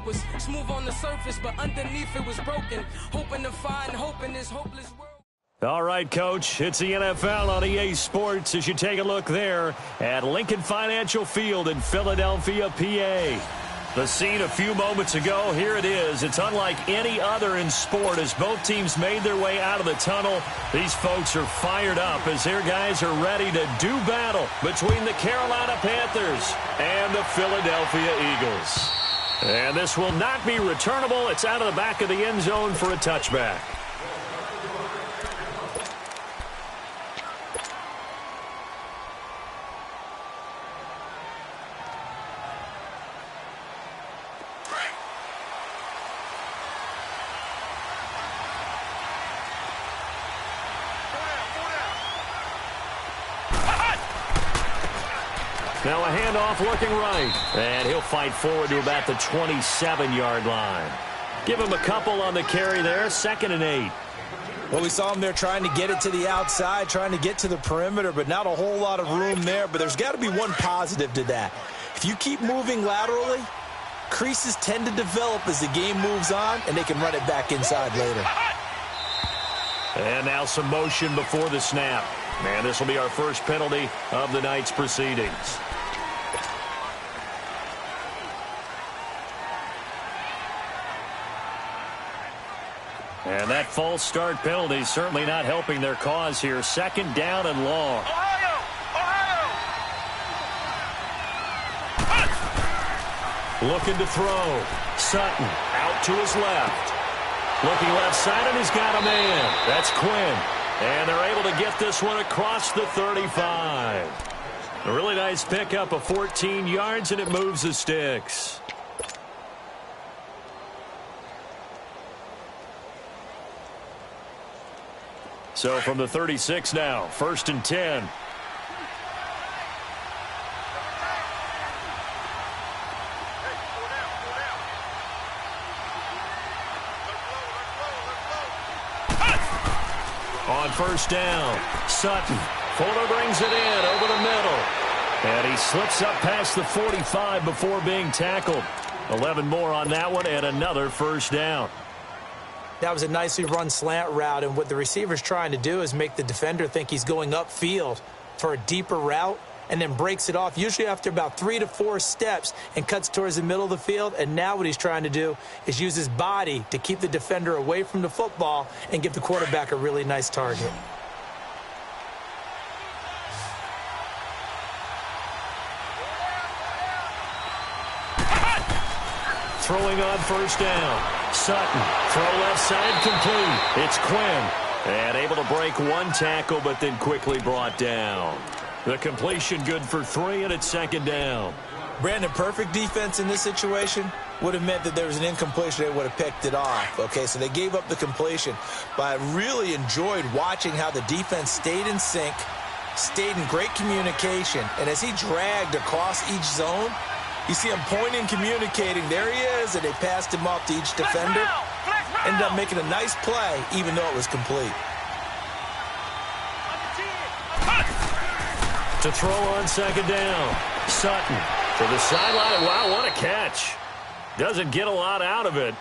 It was smooth on the surface, but underneath it was broken. Hoping to find hope in this hopeless world. All right, Coach, it's the NFL on EA Sports as you take a look there at Lincoln Financial Field in Philadelphia, PA. The scene a few moments ago, here it is. It's unlike any other in sport as both teams made their way out of the tunnel. These folks are fired up as their guys are ready to do battle between the Carolina Panthers and the Philadelphia Eagles. And this will not be returnable. It's out of the back of the end zone for a touchback. Now a handoff looking right. And he'll fight forward to about the 27-yard line. Give him a couple on the carry there. 2nd and 8. Well, we saw him there trying to get it to the outside, trying to get to the perimeter, but not a whole lot of room there. But there's got to be one positive to that. If you keep moving laterally, creases tend to develop as the game moves on, and they can run it back inside later. And now some motion before the snap. Man, this will be our first penalty of the night's proceedings. And that false start penalty certainly not helping their cause here. 2nd down and long. Looking to throw. Sutton out to his left. Looking left side, and he's got a man. That's Quinn. And they're able to get this one across the 35. A really nice pickup of 14 yards, and it moves the sticks. So from the 36 now, 1st and 10. On 1st down, Sutton. Fuller brings it in over the middle. And he slips up past the 45 before being tackled. 11 more on that one and another 1st down. That was a nicely run slant route, and what the receiver's trying to do is make the defender think he's going upfield for a deeper route and then breaks it off, usually after about 3 to 4 steps, and cuts towards the middle of the field. And now what he's trying to do is use his body to keep the defender away from the football and give the quarterback a really nice target. Throwing on 1st down. Sutton, throw left side complete. It's Quinn. And able to break one tackle, but then quickly brought down. The completion good for 3, and it's 2nd down. Brandon, perfect defense in this situation would have meant that there was an incompletion. They would have picked it off. Okay, so they gave up the completion. But I really enjoyed watching how the defense stayed in sync, stayed in great communication. And as he dragged across each zone, you see him pointing, communicating. There he is, and they passed him off to each defender. Ended up making a nice play, even though it was complete. To throw on 2nd down. Sutton to the sideline. Wow, what a catch. Doesn't get a lot out of it,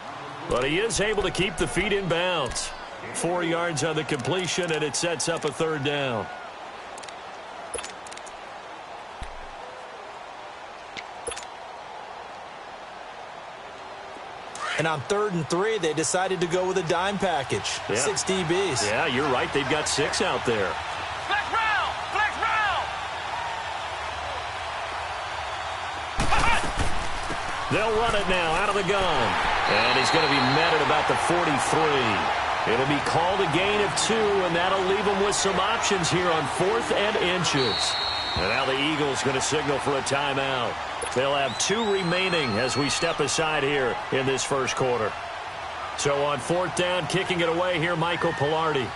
but he is able to keep the feet in bounds. 4 yards on the completion, and it sets up a 3rd down. And on 3rd and 3, they decided to go with a dime package. Yeah. 6 DBs. Yeah, you're right. They've got 6 out there. Flex round! Flex round! They'll run it now out of the gun. And he's going to be met at about the 43. It'll be called a gain of 2, and that'll leave them with some options here on 4th and inches. And now the Eagles going to signal for a timeout. They'll have 2 remaining as we step aside here in this first quarter. So on 4th down, kicking it away here, Michael Pilardi.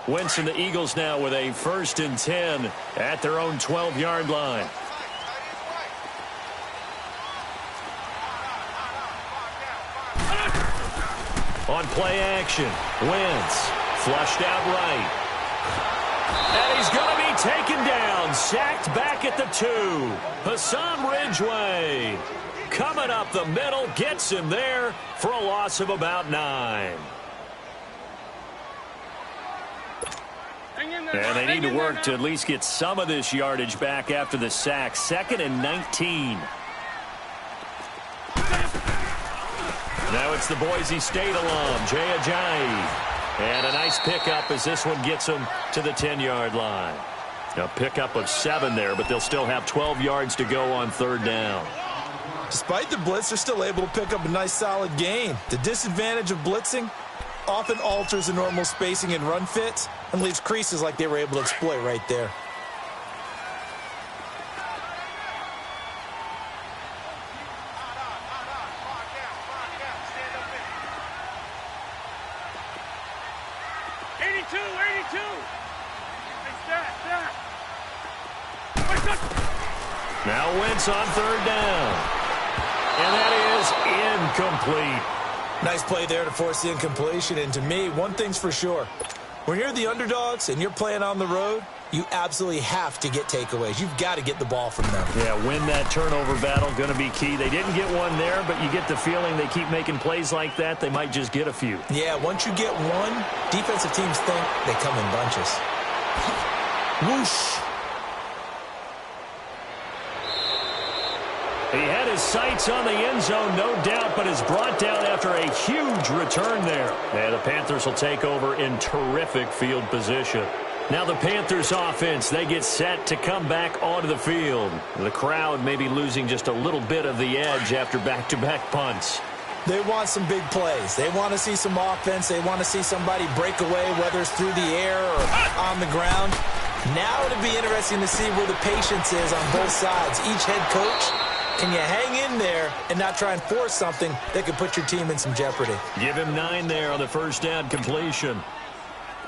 Wentz and the Eagles now with a 1st and 10 at their own 12-yard line. On play action, Wentz flushed out right. And he's going to be taken down, sacked back at the 2. Hassan Ridgeway coming up the middle, gets him there for a loss of about 9. And they need to work to at least get some of this yardage back after the sack. 2nd and 19. Now it's the Boise State alum, Jay Ajayi. And a nice pickup as this one gets him to the 10-yard line. A pickup of 7 there, but they'll still have 12 yards to go on 3rd down. Despite the blitz, they're still able to pick up a nice solid gain. The disadvantage of blitzing often alters the normal spacing and run fits and leaves creases like they were able to exploit right there. Now Wentz on 3rd down. And that is incomplete. Nice play there to force the incompletion. And to me, one thing's for sure. When you're the underdogs and you're playing on the road, you absolutely have to get takeaways. You've got to get the ball from them. Yeah, win that turnover battle, going to be key. They didn't get one there, but you get the feeling they keep making plays like that, they might just get a few. Yeah, once you get one, defensive teams think they come in bunches. Whoosh. He had his sights on the end zone, no doubt, but is brought down after a huge return there. And the Panthers will take over in terrific field position. Now the Panthers offense, they get set to come back onto the field. The crowd may be losing just a little bit of the edge after back-to-back punts. They want some big plays. They want to see some offense. They want to see somebody break away, whether it's through the air or on the ground. Now it'll be interesting to see where the patience is on both sides. Each head coach, can you hang in there and not try and force something that could put your team in some jeopardy? Give him 9 there on the 1st down completion.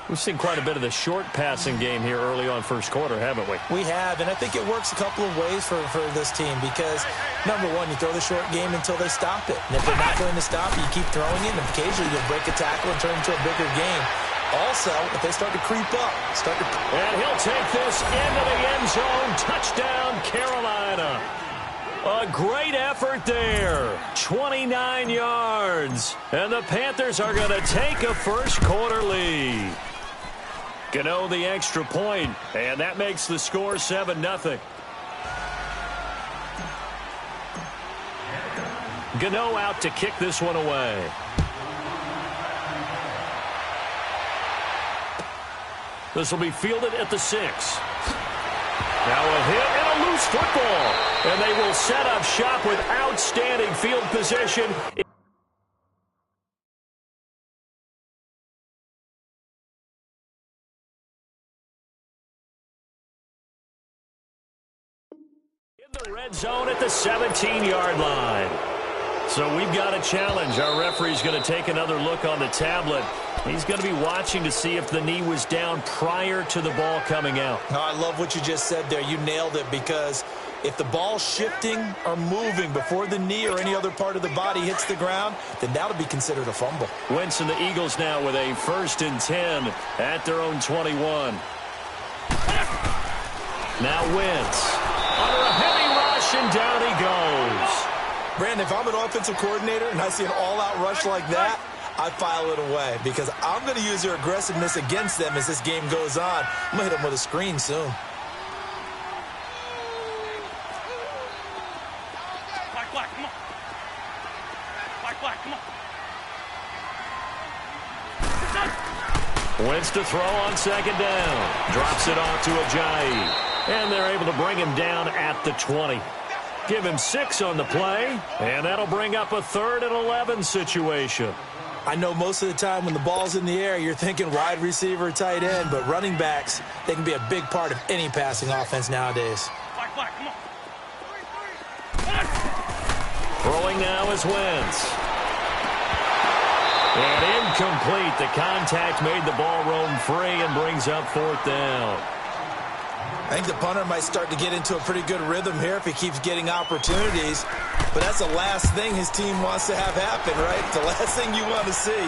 We've seen quite a bit of the short passing game here early on 1st quarter, haven't we? We have, and I think it works a couple of ways for this team because, number one, you throw the short game until they stop it. And if they're not going to stop it, you keep throwing it, and occasionally you'll break a tackle and turn it into a bigger game. Also, if they start to creep up, And he'll take this into the end zone. Touchdown, Carolina. A great effort there. 29 yards. And the Panthers are going to take a 1st quarter lead. Gano the extra point, and that makes the score 7-0. Gano out to kick this one away. This will be fielded at the 6. Now a hit and a loose football. And they will set up shop with outstanding field position. In the red zone at the 17-yard line. So we've got a challenge. Our referee's going to take another look on the tablet. He's going to be watching to see if the knee was down prior to the ball coming out. Oh, I love what you just said there. You nailed it because if the ball's shifting or moving before the knee or any other part of the body hits the ground, then that'll be considered a fumble. Wentz and the Eagles now with a 1st and 10 at their own 21. Now Wentz under a heavy rush, and down he goes. Brandon, if I'm an offensive coordinator and I see an all-out rush like that, I file it away because I'm going to use their aggressiveness against them as this game goes on. I'm going to hit them with a screen soon. Wentz to throw on 2nd down. Drops it off to Ajayi. And they're able to bring him down at the 20. Give him 6 on the play, and that'll bring up a 3rd and 11 situation. I know most of the time when the ball's in the air, you're thinking wide receiver, tight end, but running backs, they can be a big part of any passing offense nowadays. Throwing now is Wentz. And incomplete. The contact made the ball roam free and brings up 4th down. I think the punter might start to get into a pretty good rhythm here if he keeps getting opportunities. But that's the last thing his team wants to have happen, right? The last thing you want to see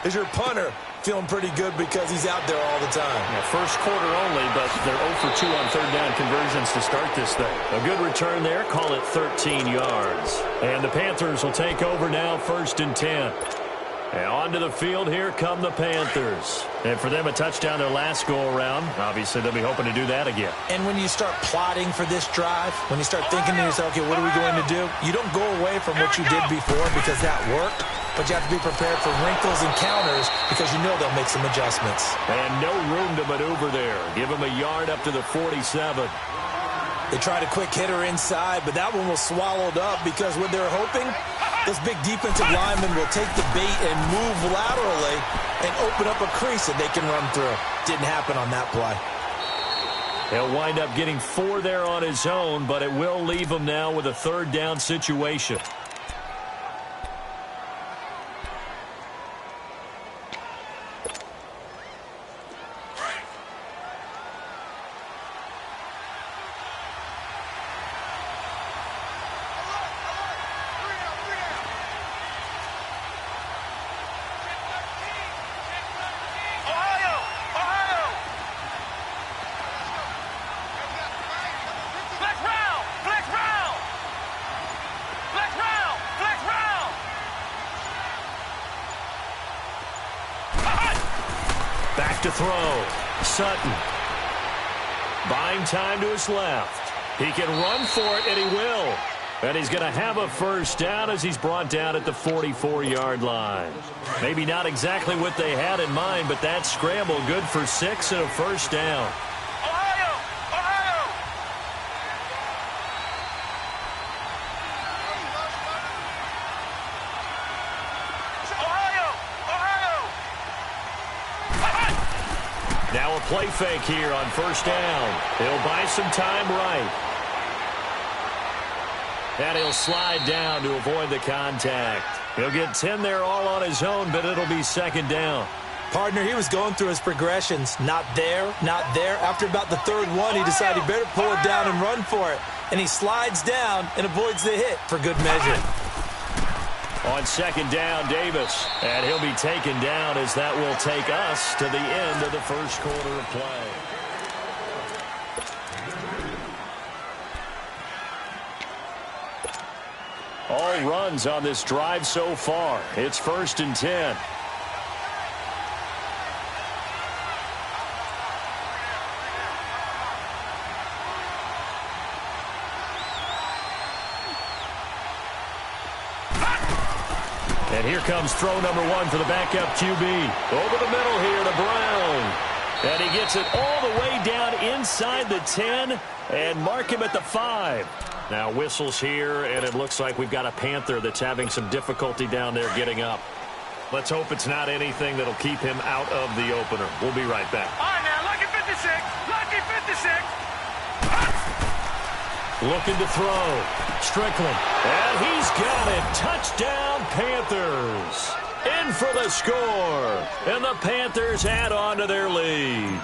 is your punter feeling pretty good because he's out there all the time. Yeah, first quarter only, but they're 0 for 2 on 3rd down conversions to start this thing. A good return there. Call it 13 yards. And the Panthers will take over now, 1st and 10. And onto the field, here come the Panthers. And for them, a touchdown their last go-around. Obviously, they'll be hoping to do that again. And when you start plotting for this drive, when you start thinking to yourself, okay, what are we going to do? You don't go away from what you did before because that worked, but you have to be prepared for wrinkles and counters because you know they'll make some adjustments. And no room to maneuver there. Give them a yard up to the 47. They tried a quick hitter inside, but that one was swallowed up because what they're hoping, this big defensive lineman will take the bait and move laterally and open up a crease that they can run through. Didn't happen on that play. He'll wind up getting 4 there on his own, but it will leave him now with a 3rd down situation. Back to throw. Sutton. Buying time to his left. He can run for it, and he will. And he's going to have a 1st down as he's brought down at the 44-yard line. Maybe not exactly what they had in mind, but that scramble good for 6 and a 1st down. Now a play fake here on 1st down. He'll buy some time right. And he'll slide down to avoid the contact. He'll get 10 there all on his own, but it'll be 2nd down. Partner, he was going through his progressions. Not there, not there. After about the 3rd one, he decided he better pull it down and run for it. And he slides down and avoids the hit for good measure. On 2nd down, Davis. And he'll be taken down as that will take us to the end of the 1st quarter of play. All runs on this drive so far. It's 1st and 10. And here comes throw number 1 for the backup QB. Over the middle here to Brown. And he gets it all the way down inside the 10 and mark him at the 5. Now whistles here, and it looks like we've got a Panther that's having some difficulty down there getting up. Let's hope it's not anything that'll keep him out of the opener. We'll be right back. All right, now, lucky 56. Lucky 56. Looking to throw. Strickland. And he's got it. Touchdown, Panthers. In for the score. And the Panthers add on to their lead.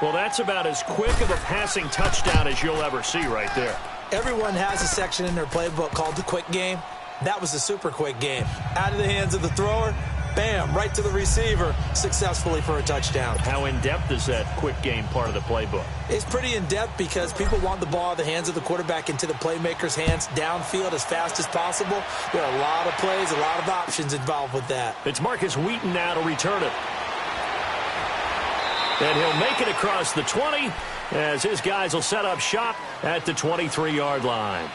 Well, that's about as quick of a passing touchdown as you'll ever see right there. Everyone has a section in their playbook called the quick game. That was a super quick game. Out of the hands of the thrower, bam, right to the receiver, successfully for a touchdown. How in-depth is that quick game part of the playbook? It's pretty in-depth because people want the ball out of the hands of the quarterback into the playmaker's hands downfield as fast as possible. There are a lot of plays, a lot of options involved with that. It's Marcus Wheaton now to return it. And he'll make it across the 20 as his guys will set up shop at the 23-yard line.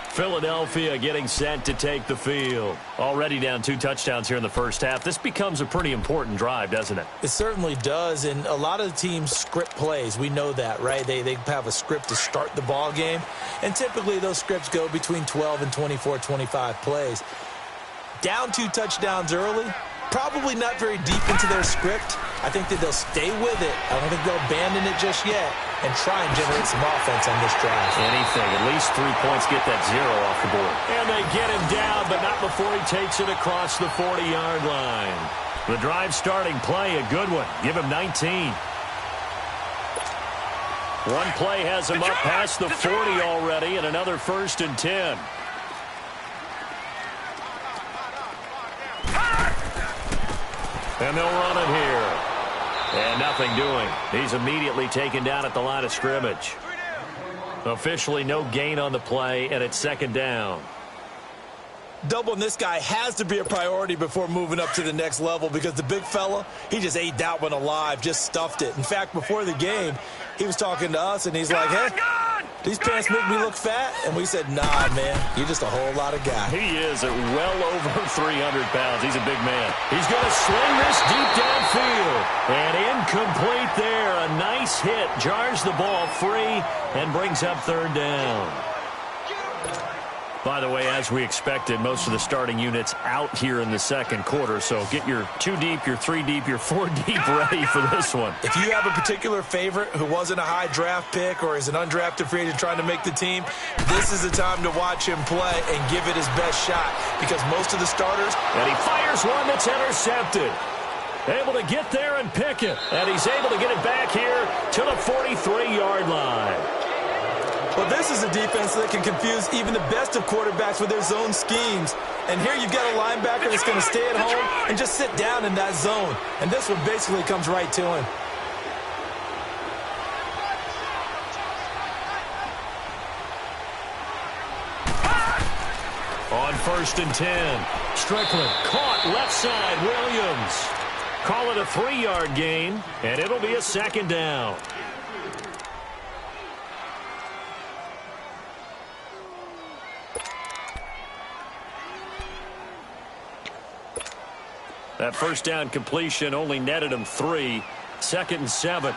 Philadelphia getting set to take the field. Already down 2 touchdowns here in the first half. This becomes a pretty important drive, doesn't it? It certainly does, and a lot of the teams script plays. We know that, right? They have a script to start the ball game, and typically those scripts go between 12 and 24, 25 plays. Down 2 touchdowns early, probably not very deep into their script. I think that they'll stay with it. I don't think they'll abandon it just yet. and try and generate some offense on this drive. Anything. At least 3 points, get that 0 off the board. And they get him down, but not before he takes it across the 40-yard line. The drive starting play, a good one. Give him 19. One play has him up past the 40 already, and another 1st and 10. And they'll run it here. And nothing doing. He's immediately taken down at the line of scrimmage. Officially no gain on the play, and it's 2nd down. Doubling this guy has to be a priority before moving up to the next level, because the big fella, he just ate that one alive, just stuffed it. In fact, before the game, he was talking to us, and he's like, hey, these pants make me look fat. And we said, nah, man, you're just a whole lot of guy. He is at well over 300 pounds. He's a big man. He's going to sling this deep downfield. And incomplete there. A nice hit. Jars the ball free and brings up 3rd down. By the way, as we expected, most of the starting units out here in the 2nd quarter. So get your 2 deep, your 3 deep, your 4 deep ready for this one. If you have a particular favorite who wasn't a high draft pick or is an undrafted free agent trying to make the team, this is the time to watch him play and give it his best shot, because most of the starters... And he fires one that's intercepted. Able to get there and pick it. And he's able to get it back here to the 43-yard line. Well, this is a defense that can confuse even the best of quarterbacks with their zone schemes. And here you've got a linebacker that's going to stay at home and just sit down in that zone. And this one basically comes right to him. On 1st and 10, Strickland caught left side, Williams. Call it a 3-yard gain, and it'll be a 2nd down. That 1st down completion only netted him 3. 2nd and 7.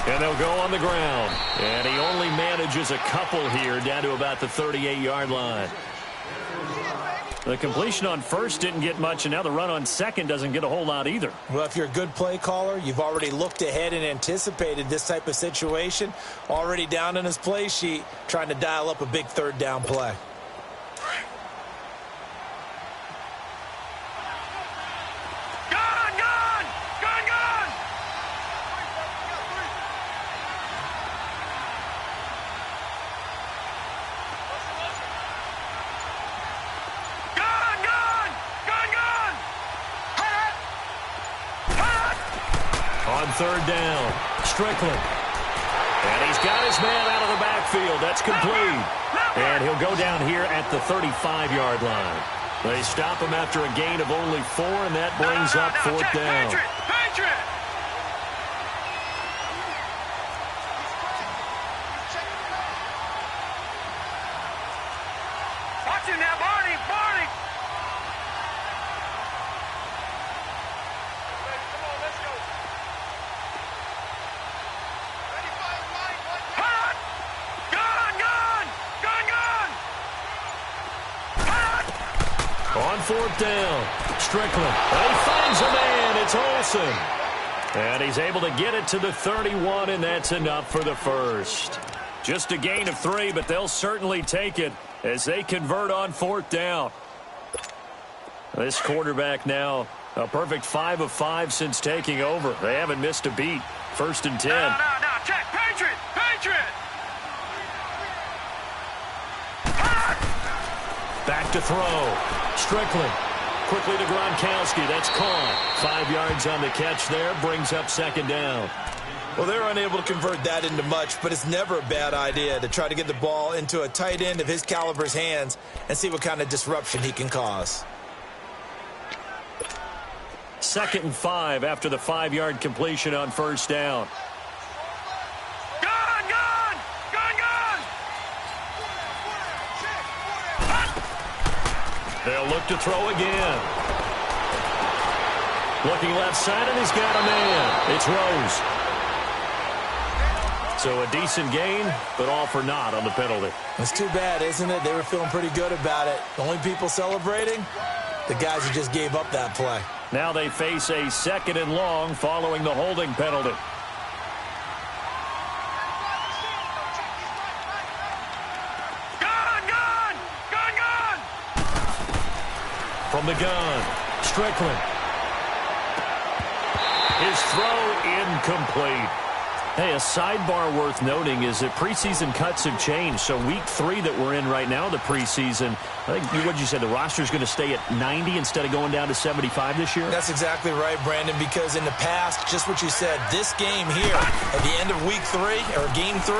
And they'll go on the ground. And he only manages a couple here, down to about the 38-yard line. The completion on 1st didn't get much, and now the run on 2nd doesn't get a whole lot either. Well, if you're a good play caller, you've already looked ahead and anticipated this type of situation. Already down in his play sheet, trying to dial up a big 3rd down play. On 3rd down, Strickland. And he's got his man out of the backfield. That's complete. And he'll go down here at the 35-yard line. They stop him after a gain of only 4, and that brings up 4th down. Watch him now, Barney. On 4th down, Strickland. And he finds a man. It's Olsen. And he's able to get it to the 31, and that's enough for the 1st. Just a gain of 3, but they'll certainly take it as they convert on 4th down. This quarterback now a perfect 5 of 5 since taking over. They haven't missed a beat. 1st and 10. No, check. Patriot. Back to throw. Strickland. Quickly to Gronkowski. That's caught. 5 yards on the catch there. Brings up 2nd down. Well, they're unable to convert that into much, but it's never a bad idea to try to get the ball into a tight end of his caliber's hands and see what kind of disruption he can cause. 2nd and 5 after the 5-yard completion on 1st down. They'll look to throw again. Looking left side, and he's got a man. It's Rose. So a decent gain, but all for naught on the penalty. It's too bad, isn't it? They were feeling pretty good about it. The only people celebrating, the guys who just gave up that play. Now they face a 2nd and long following the holding penalty. Gun! From the gun, Strickland. His throw incomplete. Hey, a sidebar worth noting is that preseason cuts have changed. So week 3 that we're in right now, the preseason, I think what you said, the roster's going to stay at 90 instead of going down to 75 this year? That's exactly right, Brandon, because in the past, just what you said, this game here, at the end of week 3, or game 3,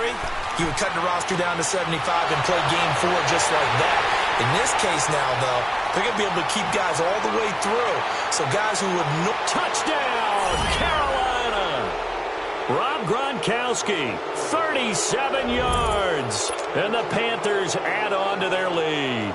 you would cut the roster down to 75 and play game 4 just like that. In this case now, though, they're going to be able to keep guys all the way through. So guys who would know... Touchdown, Carolina! Rob Gronkowski, 37 yards. And the Panthers add on to their lead.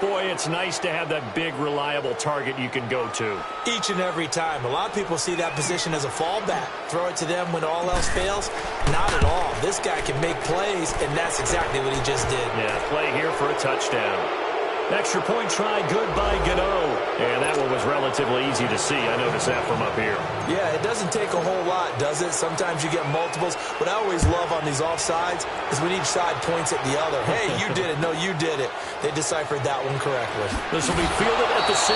Boy, it's nice to have that big, reliable target you can go to. Each and every time. A lot of people see that position as a fallback. Throw it to them when all else fails. Not at all. This guy can make plays, and that's exactly what he just did. Yeah, play here for a touchdown. Extra point try, good by Gano. And that one was relatively easy to see. I noticed that from up here. Yeah, it doesn't take a whole lot, does it? Sometimes you get multiples. What I always love on these offsides is when each side points at the other. Hey, you did it. No, you did it. They deciphered that one correctly. This will be fielded at the 6.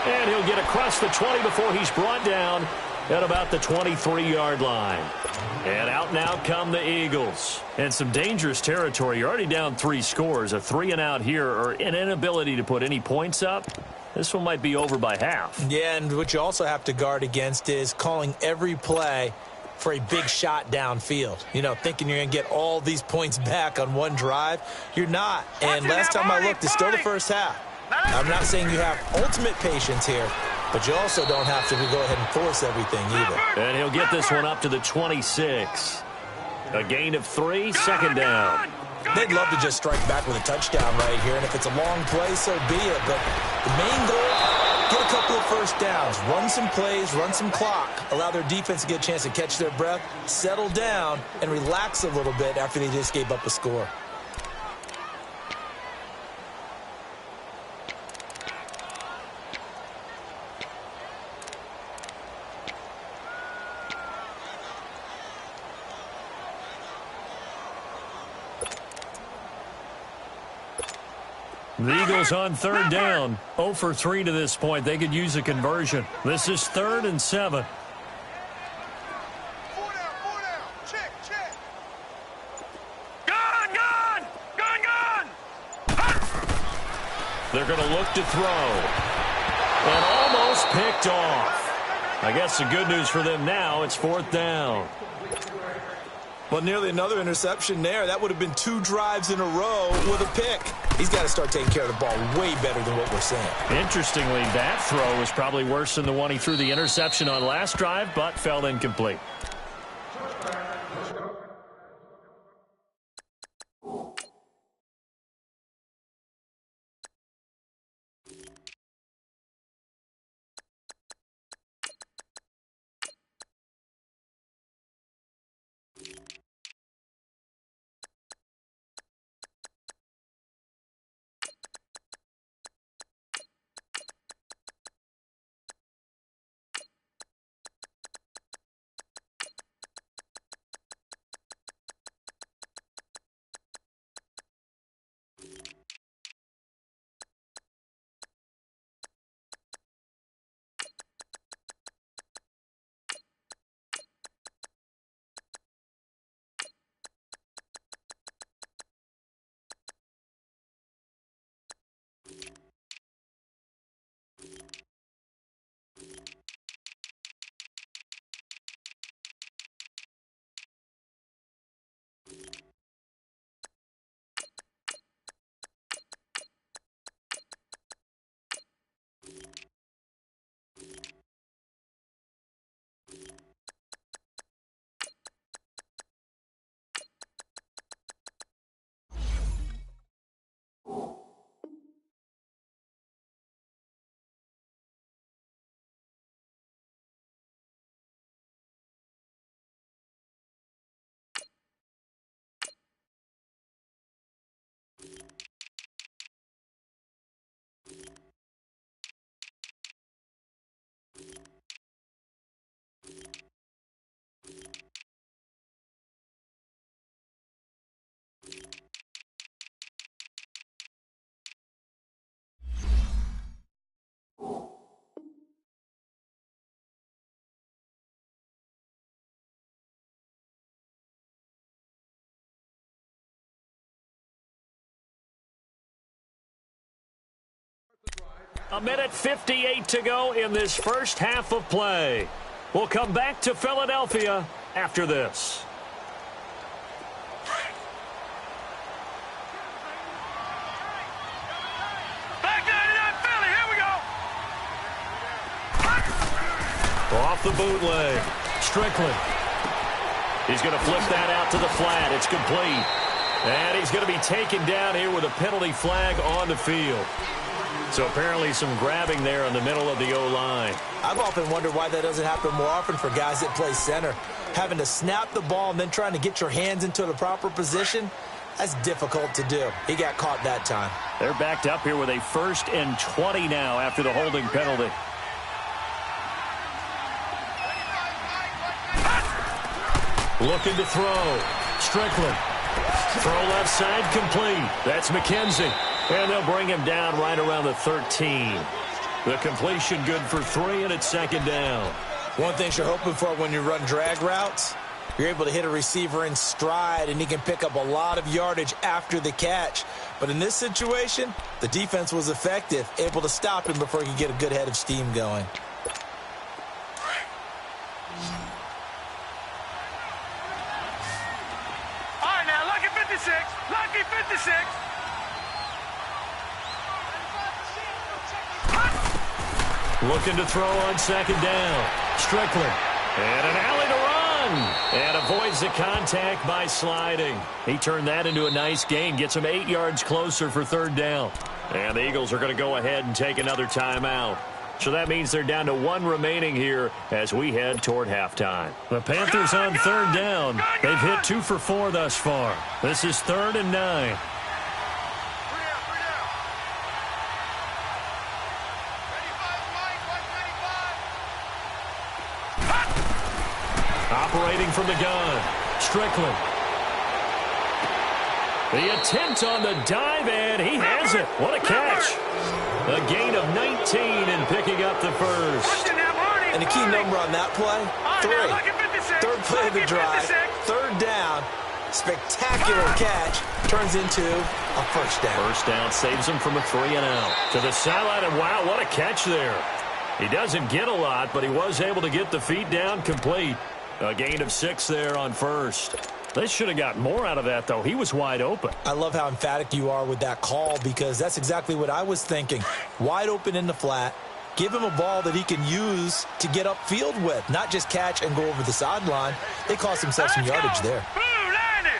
And he'll get across the 20 before he's brought down at about the 23-yard line. And out now come the Eagles. And some dangerous territory. You're already down 3 scores. A 3-and-out here, or an inability to put any points up. This one might be over by half. Yeah, and what you also have to guard against is calling every play for a big shot downfield. You know, thinking you're going to get all these points back on one drive. You're not. And last time I looked, it's still the first half. I'm not saying you have ultimate patience here, but you also don't have to go ahead and force everything either. And he'll get this one up to the 26. A gain of 3, 2nd down. They'd love to just strike back with a touchdown right here, and if it's a long play, so be it. But the main goal, get a couple of first downs, run some plays, run some clock, allow their defense to get a chance to catch their breath, settle down, and relax a little bit after they just gave up a score. The Eagles on 3rd down. 0 for 3 to this point. They could use a conversion. This is 3rd and 7. Gun! They're going to look to throw. And almost picked off. I guess the good news for them now, it's 4th down. Well, nearly another interception there. That would have been 2 drives in a row with a pick. He's got to start taking care of the ball way better than what we're seeing. Interestingly, that throw was probably worse than the one he threw the interception on last drive, but fell incomplete. 1:58 to go in this first half of play. We'll come back to Philadelphia after this. Back 99 Philly, here we go. Off the bootleg. Strickland. He's going to flip that out to the flat. It's complete. And he's going to be taken down here with a penalty flag on the field. So apparently some grabbing there in the middle of the O-line. I've often wondered why that doesn't happen more often for guys that play center. Having to snap the ball and then trying to get your hands into the proper position, that's difficult to do. He got caught that time. They're backed up here with a 1st and 20 now after the holding penalty. Looking to throw. Strickland. Throw left side complete. That's McKenzie. And they'll bring him down right around the 13. The completion good for 3, and it's 2nd down. One thing you're hoping for when you run drag routes, you're able to hit a receiver in stride, and he can pick up a lot of yardage after the catch. But in this situation, the defense was effective, able to stop him before he could get a good head of steam going. All right, now, lucky 56. Lucky 56. Looking to throw on 2nd down. Strickland. And an alley to run. And avoids the contact by sliding. He turned that into a nice gain. Gets him 8 yards closer for 3rd down. And the Eagles are going to go ahead and take another timeout. So that means they're down to 1 remaining here as we head toward halftime. The Panthers on 3rd down. They've hit 2 for 4 thus far. This is 3rd and 9. Operating from the gun. Strickland. The attempt on the dive, and he has it. What a catch. A gain of 19 and picking up the first. And the key number on that play, 3. 3rd play of the drive, 3rd down. Spectacular catch turns into a 1st down. 1st down saves him from a 3-and-out. To the sideline, and wow, what a catch there. He doesn't get a lot, but he was able to get the feet down complete. A gain of 6 there on 1st. They should have got more out of that, though. He was wide open. I love how emphatic you are with that call because that's exactly what I was thinking. Wide open in the flat. Give him a ball that he can use to get upfield with, not just catch and go over the sideline. They cost themselves some yardage there. Blue 90.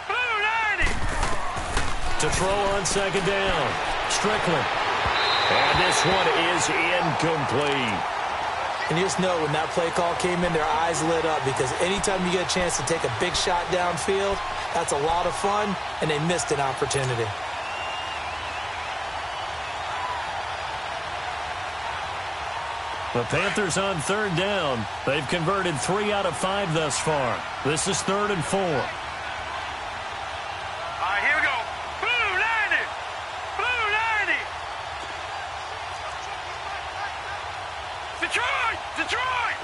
Blue 90. To throw on 2nd down. Strickland. And this one is incomplete. And you just know when that play call came in, their eyes lit up because anytime you get a chance to take a big shot downfield, that's a lot of fun, and they missed an opportunity. The Panthers on 3rd down. They've converted 3 out of 5 thus far. This is 3rd and 4. All right, here we go. Blue 90. Blue 90. Detroit! Detroit!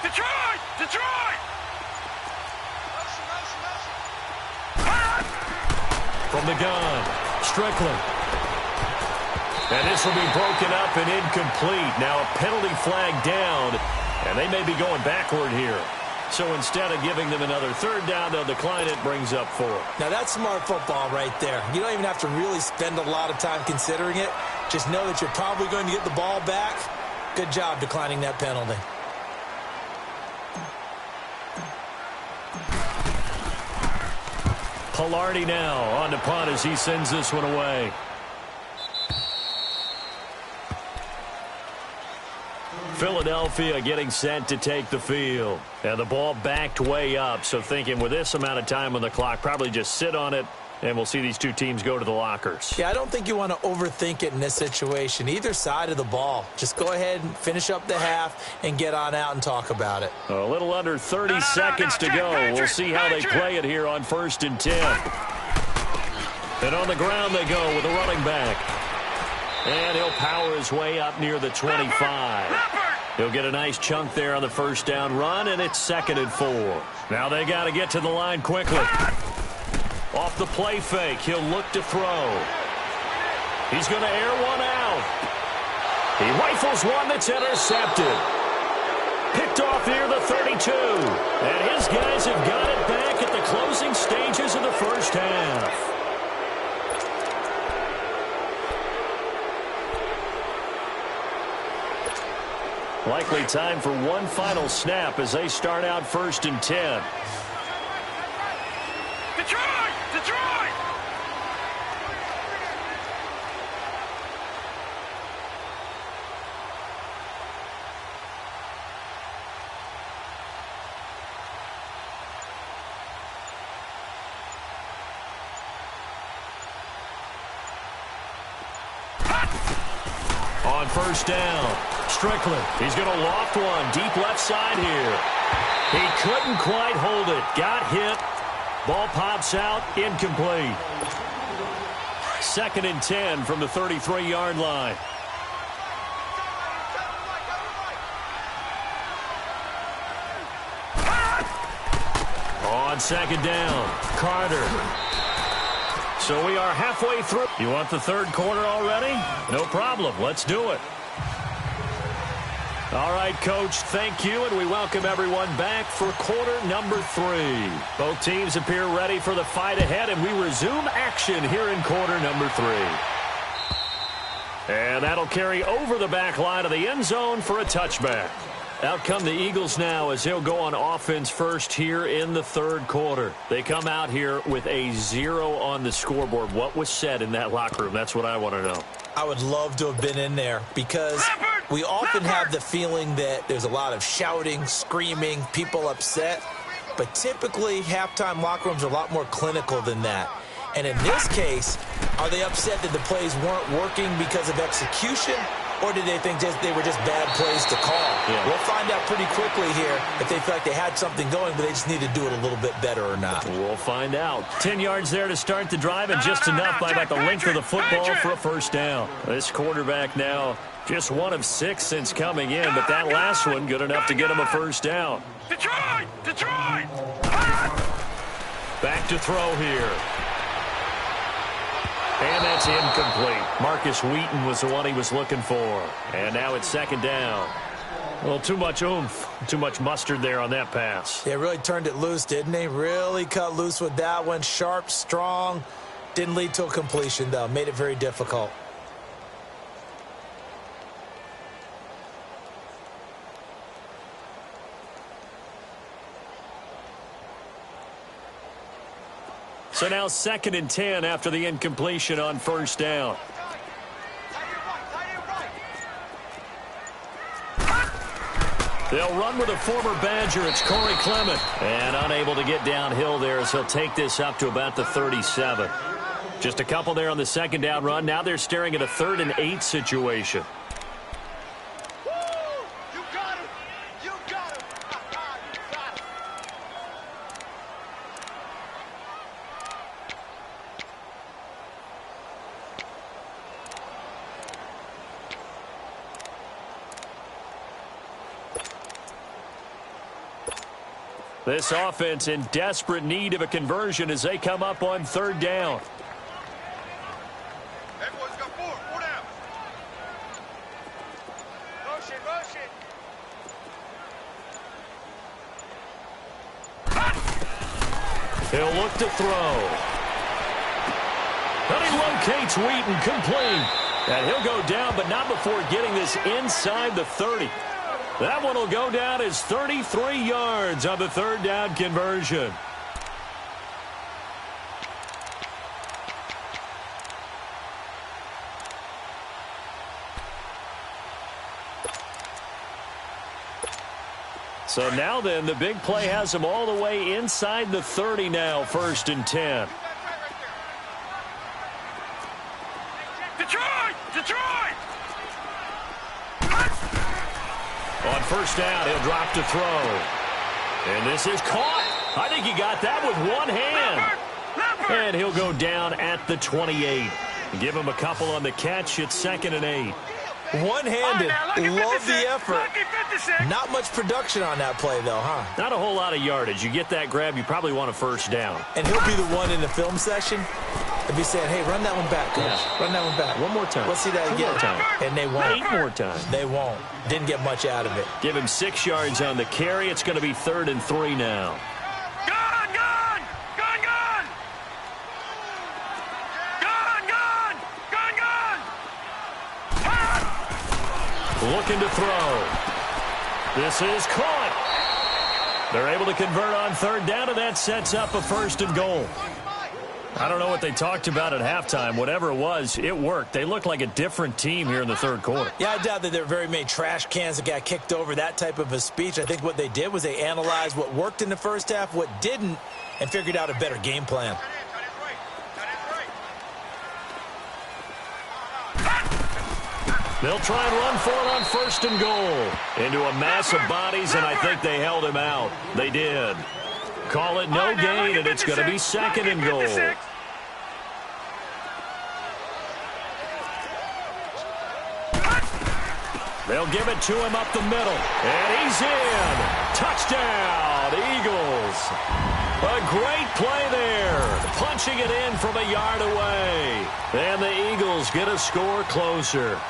Detroit! Detroit! From the gun, Strickland. And this will be broken up and incomplete. Now a penalty flag down, and they may be going backward here. So instead of giving them another 3rd down, they'll decline it, brings up 4. Now that's smart football right there. You don't even have to really spend a lot of time considering it. Just know that you're probably going to get the ball back. Good job declining that penalty. Pilardi now on the punt as he sends this one away. Philadelphia getting set to take the field. And the ball backed way up, so thinking with this amount of time on the clock, probably just sit on it, and we'll see these two teams go to the lockers. Yeah, I don't think you want to overthink it in this situation. Either side of the ball. Just go ahead and finish up the half and get on out and talk about it. A little under 30 seconds to go. We'll see how they play it here on 1st and 10. And on the ground they go with a running back. And he'll power his way up near the 25. He'll get a nice chunk there on the first down run, and it's 2nd and 4. Now they got to get to the line quickly. Off the play fake, he'll look to throw. He's going to air one out. He rifles one that's intercepted. Picked off near the 32. And his guys have got it back at the closing stages of the first half. Likely time for one final snap as they start out 1st and 10. Detroit! Detroit! On first down, Strickland. He's going to loft one deep left side here. He couldn't quite hold it. Got hit. Ball pops out. Incomplete. 2nd and 10 from the 33-yard line. On 2nd down, Carter. So we are halfway through. You want the 3rd quarter already? No problem. Let's do it. All right, Coach, thank you, and we welcome everyone back for quarter number 3. Both teams appear ready for the fight ahead, and we resume action here in quarter number 3. And that'll carry over the back line of the end zone for a touchback. Out come the Eagles now as they'll go on offense first here in the 3rd quarter. They come out here with a 0 on the scoreboard. What was said in that locker room? That's what I want to know. I would love to have been in there because we often have the feeling that there's a lot of shouting, screaming, people upset. But typically, halftime locker rooms are a lot more clinical than that. And in this case, are they upset that the plays weren't working because of execution? Or did they think they were just bad plays to call? Yeah. We'll find out pretty quickly here if they feel like they had something going, but they just need to do it a little bit better or not. We'll find out. 10 yards there to start the drive, and just enough by about the length of the football for a first down. This quarterback now just 1 of 6 since coming in, but that last one good enough to get him a first down. Detroit! Detroit! Back to throw here. And that's incomplete. Marcus Wheaton was the one he was looking for. And now it's 2nd down. Well, too much oomph, too much mustard there on that pass. They really turned it loose, didn't they? Really cut loose with that one. Sharp, strong. Didn't lead to a completion, though. Made it very difficult. So now 2nd and 10 after the incompletion on first down. They'll run with a former Badger. It's Corey Clement. And unable to get downhill there as he'll take this up to about the 37. Just a couple there on the 2nd down run. Now they're staring at a 3rd and 8 situation. This offense in desperate need of a conversion as they come up on 3rd down. Everyone's got 4 down. Motion, motion. He'll look to throw. And he locates Wheaton, complete. And he'll go down, but not before getting this inside the 30. That one will go down as 33 yards on the 3rd down conversion. So now then, the big play has them all the way inside the 30 now, 1st and 10. Detroit! Detroit! On first down, he'll drop to throw. And this is caught. I think he got that with one hand. And he'll go down at the 28. Give him a couple on the catch. It's 2nd and 8. One-handed. Love the effort. Lucky 56. Not much production on that play, though, huh? Not a whole lot of yardage. You get that grab, you probably want a first down. And he'll be the one in the film session and be saying, hey, run that one back, coach. Yeah. Run that one back. One more time. Let's see that again. One more time. And they won't. 8 more times. They won't. Didn't get much out of it. Give him 6 yards on the carry. It's going to be 3rd and 3 now. Gone, gone. Gone, gone. Gone, gone. Gone, gone. Looking to throw. This is caught. They're able to convert on 3rd down, and that sets up a 1st and goal. I don't know what they talked about at halftime. Whatever it was, it worked. They look like a different team here in the 3rd quarter. Yeah, I doubt that there were very many trash cans that got kicked over, that type of a speech. I think what they did was they analyzed what worked in the first half, what didn't, and figured out a better game plan. They'll try and run for it on 1st and goal. Into a mass of bodies, and I think they held him out. They did. Call it no gain, and it's going to be 2nd and goal. They'll give it to him up the middle. And he's in. Touchdown, Eagles. A great play there. Punching it in from a yard away. And the Eagles get a score closer.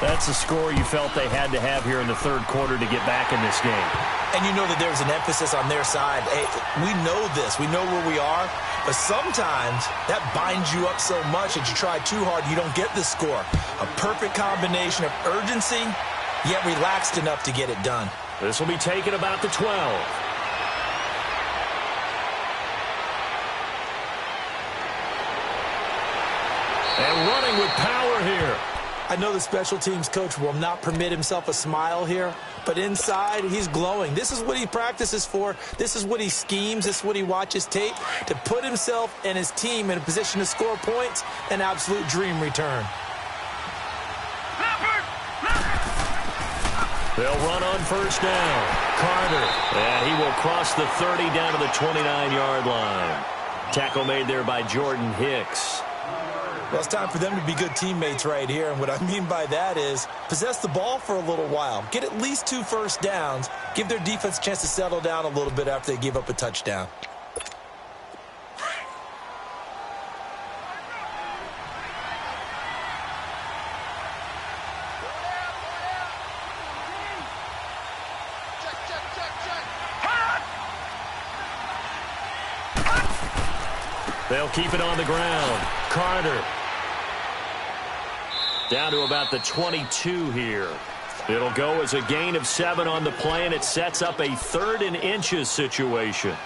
That's a score you felt they had to have here in the 3rd quarter to get back in this game. And you know that there's an emphasis on their side. Hey, we know this. We know where we are. But sometimes that binds you up so much that you try too hard, you don't get the score. A perfect combination of urgency, yet relaxed enough to get it done. This will be taken about the 12. And running with power here. I know the special teams coach will not permit himself a smile here, but inside, he's glowing. This is what he practices for. This is what he schemes. This is what he watches tape to put himself and his team in a position to score points. An absolute dream return. They'll run on 1st down. Carter, and he will cross the 30 down to the 29-yard line. Tackle made there by Jordan Hicks. Well, it's time for them to be good teammates right here, and what I mean by that is possess the ball for a little while. Get at least 2 first downs. Give their defense a chance to settle down a little bit after they give up a touchdown. They'll keep it on the ground. Carter. Down to about the 22 here. It'll go as a gain of 7 on the play, and it sets up a 3rd and inches situation.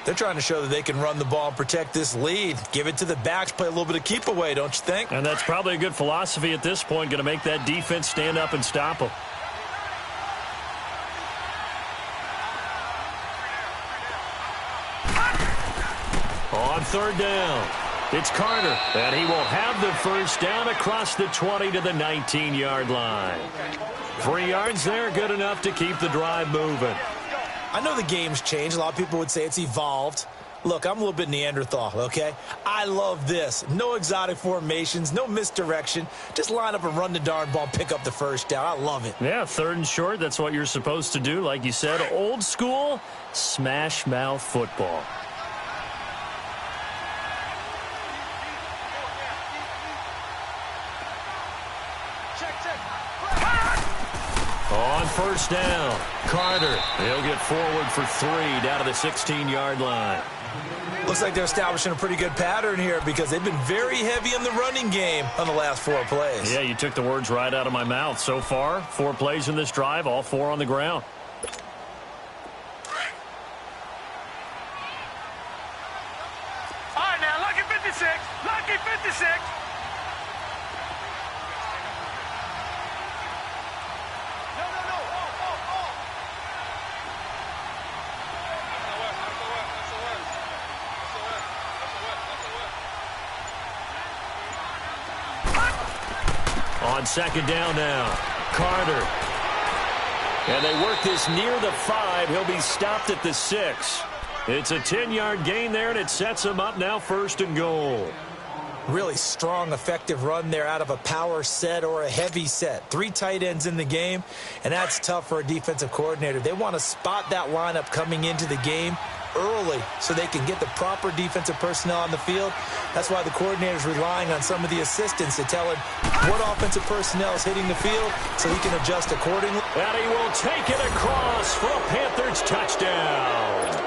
They're trying to show that they can run the ball and protect this lead. Give it to the backs, play a little bit of keep away, don't you think? And that's probably a good philosophy at this point, going to make that defense stand up and stop them. On 3rd down, it's Carter, and he will have the first down across the 20 to the 19-yard line. 3 yards there, good enough to keep the drive moving. I know the game's changed. A lot of people would say it's evolved. Look, I'm a little bit Neanderthal, okay? I love this. No exotic formations, no misdirection. Just line up and run the darn ball and pick up the first down. I love it. Yeah, 3rd and short, that's what you're supposed to do. Like you said, old school, smash mouth football. On 1st down, Carter. He'll get forward for 3 down to the 16-yard line. Looks like they're establishing a pretty good pattern here because they've been very heavy in the running game on the last 4 plays. Yeah, you took the words right out of my mouth. So far, 4 plays in this drive, all 4 on the ground. All right, now, lucky 56. Lucky 56. On 2nd down now, Carter. And they work this near the 5. He'll be stopped at the 6. It's a 10-yard gain there, and it sets him up now 1st and goal. Really strong, effective run there out of a power set or a heavy set. 3 tight ends in the game, and that's tough for a defensive coordinator. They want to spot that lineup coming into the game early so they can get the proper defensive personnel on the field. That's why the coordinator is relying on some of the assistants to tell him what offensive personnel is hitting the field so he can adjust accordingly. And he will take it across for a Panthers touchdown.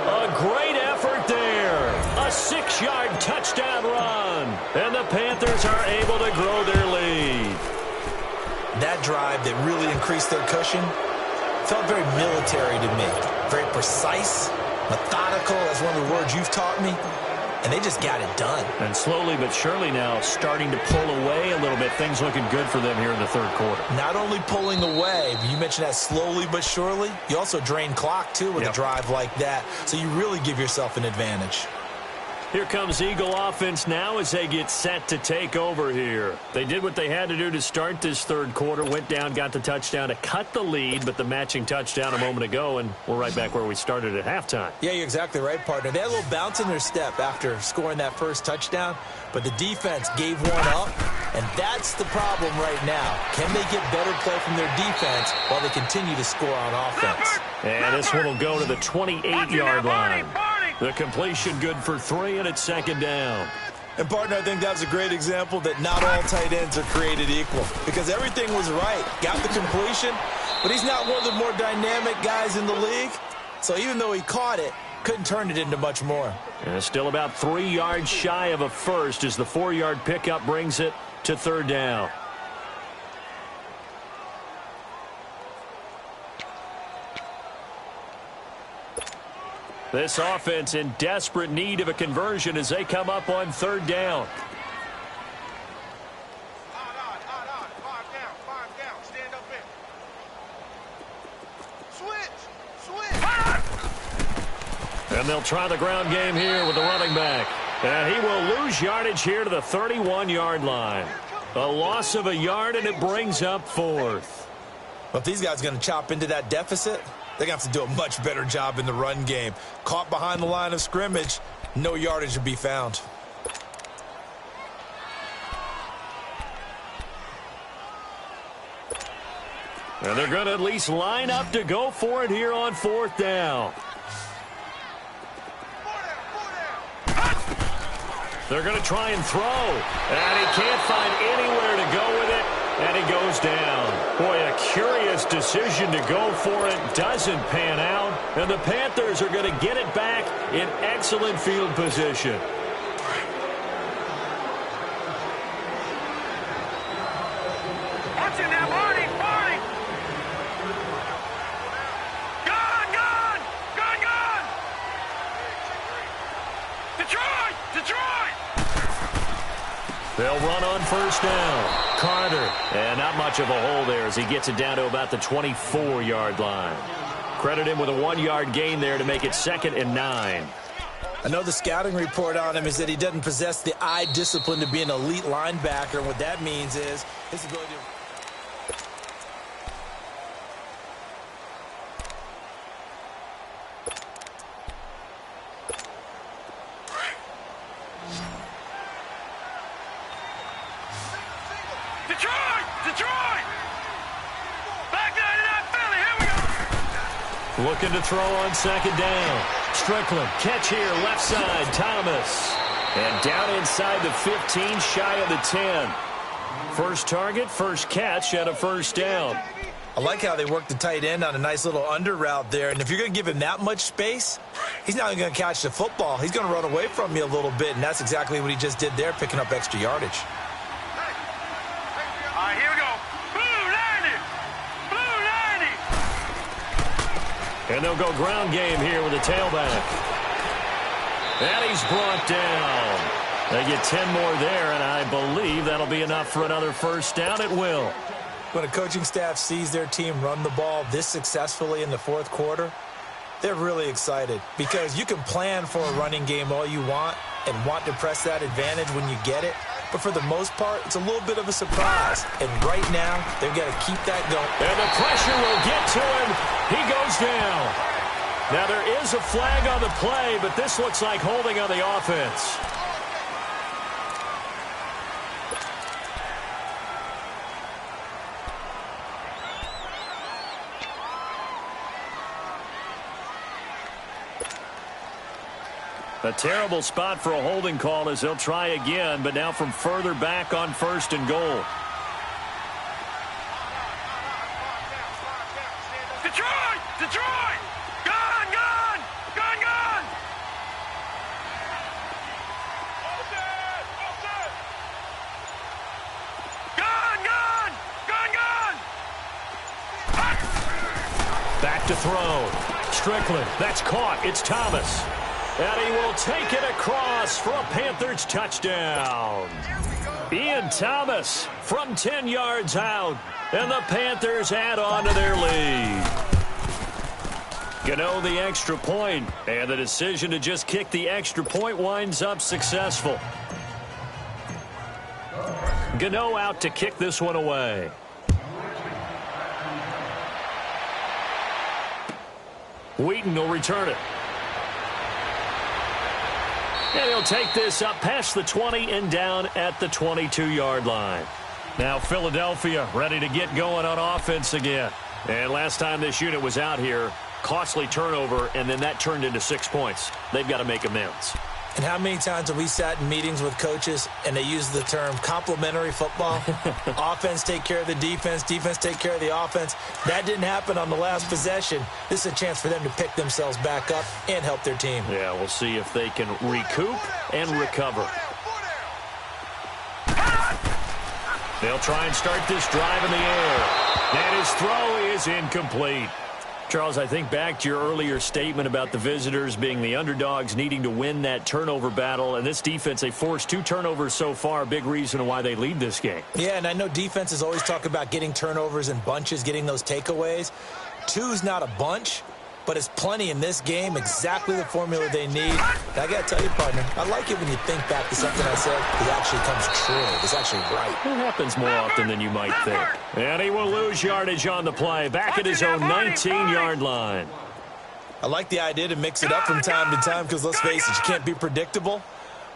A great effort there. A 6-yard touchdown run. And the Panthers are able to grow their lead. That drive that really increased their cushion felt very military to me. Very precise, methodical. That's one of the words you've taught me. And they just got it done. And slowly but surely now starting to pull away a little bit. Things looking good for them here in the third quarter. Not only pulling away, but you mentioned that slowly but surely. You also drain clock, too, with a drive like that. So you really give yourself an advantage. Here comes Eagle offense now as they get set to take over here. They did what they had to do to start this third quarter. Went down, got the touchdown to cut the lead, but the matching touchdown a moment ago, and we're right back where we started at halftime. Yeah, you're exactly right, partner. They had a little bounce in their step after scoring that first touchdown, but the defense gave one up, and that's the problem right now. Can they get better play from their defense while they continue to score on offense? And this one will go to the 28-yard line. The completion good for 3, and it's second down. And, partner, I think that was a great example that not all tight ends are created equal because everything was right. Got the completion, but he's not one of the more dynamic guys in the league. So even though he caught it, couldn't turn it into much more. And still about 3 yards shy of a first as the 4-yard pickup brings it to third down. This offense in desperate need of a conversion as they come up on third down. Stand up in. Switch. And they'll try the ground game here with the running back. And he will lose yardage here to the 31-yard line. A loss of a yard, and it brings up fourth. Well, if these guys are going to chop into that deficit, they're going to have to do a much better job in the run game. Caught behind the line of scrimmage, no yardage to be found. And they're going to at least line up to go for it here on fourth down. They're going to try and throw. And he can't find anywhere to go with it. And he goes down. Boy, a curious decision to go for it. Doesn't pan out. And the Panthers are going to get it back in excellent field position. Watch it now, Marty. Marty. Gone. Detroit. They'll run on first down. Carter, and not much of a hole there as he gets it down to about the 24-yard line. Credit him with a 1-yard gain there to make it 2nd and 9. I know the scouting report on him is that he doesn't possess the eye discipline to be an elite linebacker, and what that means is his ability to... Detroit! Back down to that Philly, here we go! Looking to throw on second down. Strickland, catch here, left side, Thomas. And down inside the 15, shy of the 10. First target, first catch, and a first down. I like how they work the tight end on a nice little under route there. And if you're going to give him that much space, he's not going to catch the football. He's going to run away from you a little bit, and that's exactly what he just did there, picking up extra yardage. All right, here we go. Blue 90. And they'll go ground game here with a tailback. And he's brought down. They get 10 more there, and I believe that'll be enough for another first down. It will. When a coaching staff sees their team run the ball this successfully in the fourth quarter, they're really excited because you can plan for a running game all you want and want to press that advantage when you get it. But for the most part, it's a little bit of a surprise. And right now, they've got to keep that going. And the pressure will get to him. He goes down. Now, there is a flag on the play, but this looks like holding on the offense. A terrible spot for a holding call as they'll try again, but now from further back on 1st and goal. Detroit! Detroit! Gone! Gone! Gone! Gone! Gone! Gone! Gone! Gone! Back to throw. Strickland. That's caught. It's Thomas. And he will take it across for a Panthers touchdown. Ian Thomas from 10 yards out. And the Panthers add on to their lead. Gano the extra point, and the decision to just kick the extra point winds up successful. Gano out to kick this one away. Wheaton will return it. And he'll take this up past the 20 and down at the 22-yard line. Now Philadelphia ready to get going on offense again. And last time this unit was out here, costly turnover, and then that turned into 6 points. They've got to make amends. And how many times have we sat in meetings with coaches and they use the term complementary football? Offense take care of the defense, defense take care of the offense. That didn't happen on the last possession. This is a chance for them to pick themselves back up and help their team. Yeah, we'll see if they can recoup and recover. They'll try and start this drive in the air. And his throw is incomplete. Charles, I think back to your earlier statement about the visitors being the underdogs needing to win that turnover battle. And this defense, they forced 2 turnovers so far, a big reason why they lead this game. Yeah, and I know defenses always talk about getting turnovers in bunches, getting those takeaways. 2's not a bunch, but it's plenty in this game, exactly the formula they need. And I got to tell you, partner, I like it when you think back to something I said. It actually comes true. It's actually right. It happens more often than you might think. And he will lose yardage on the play, back at his own 19-yard line. I like the idea to mix it up from time to time because, let's face it, you can't be predictable.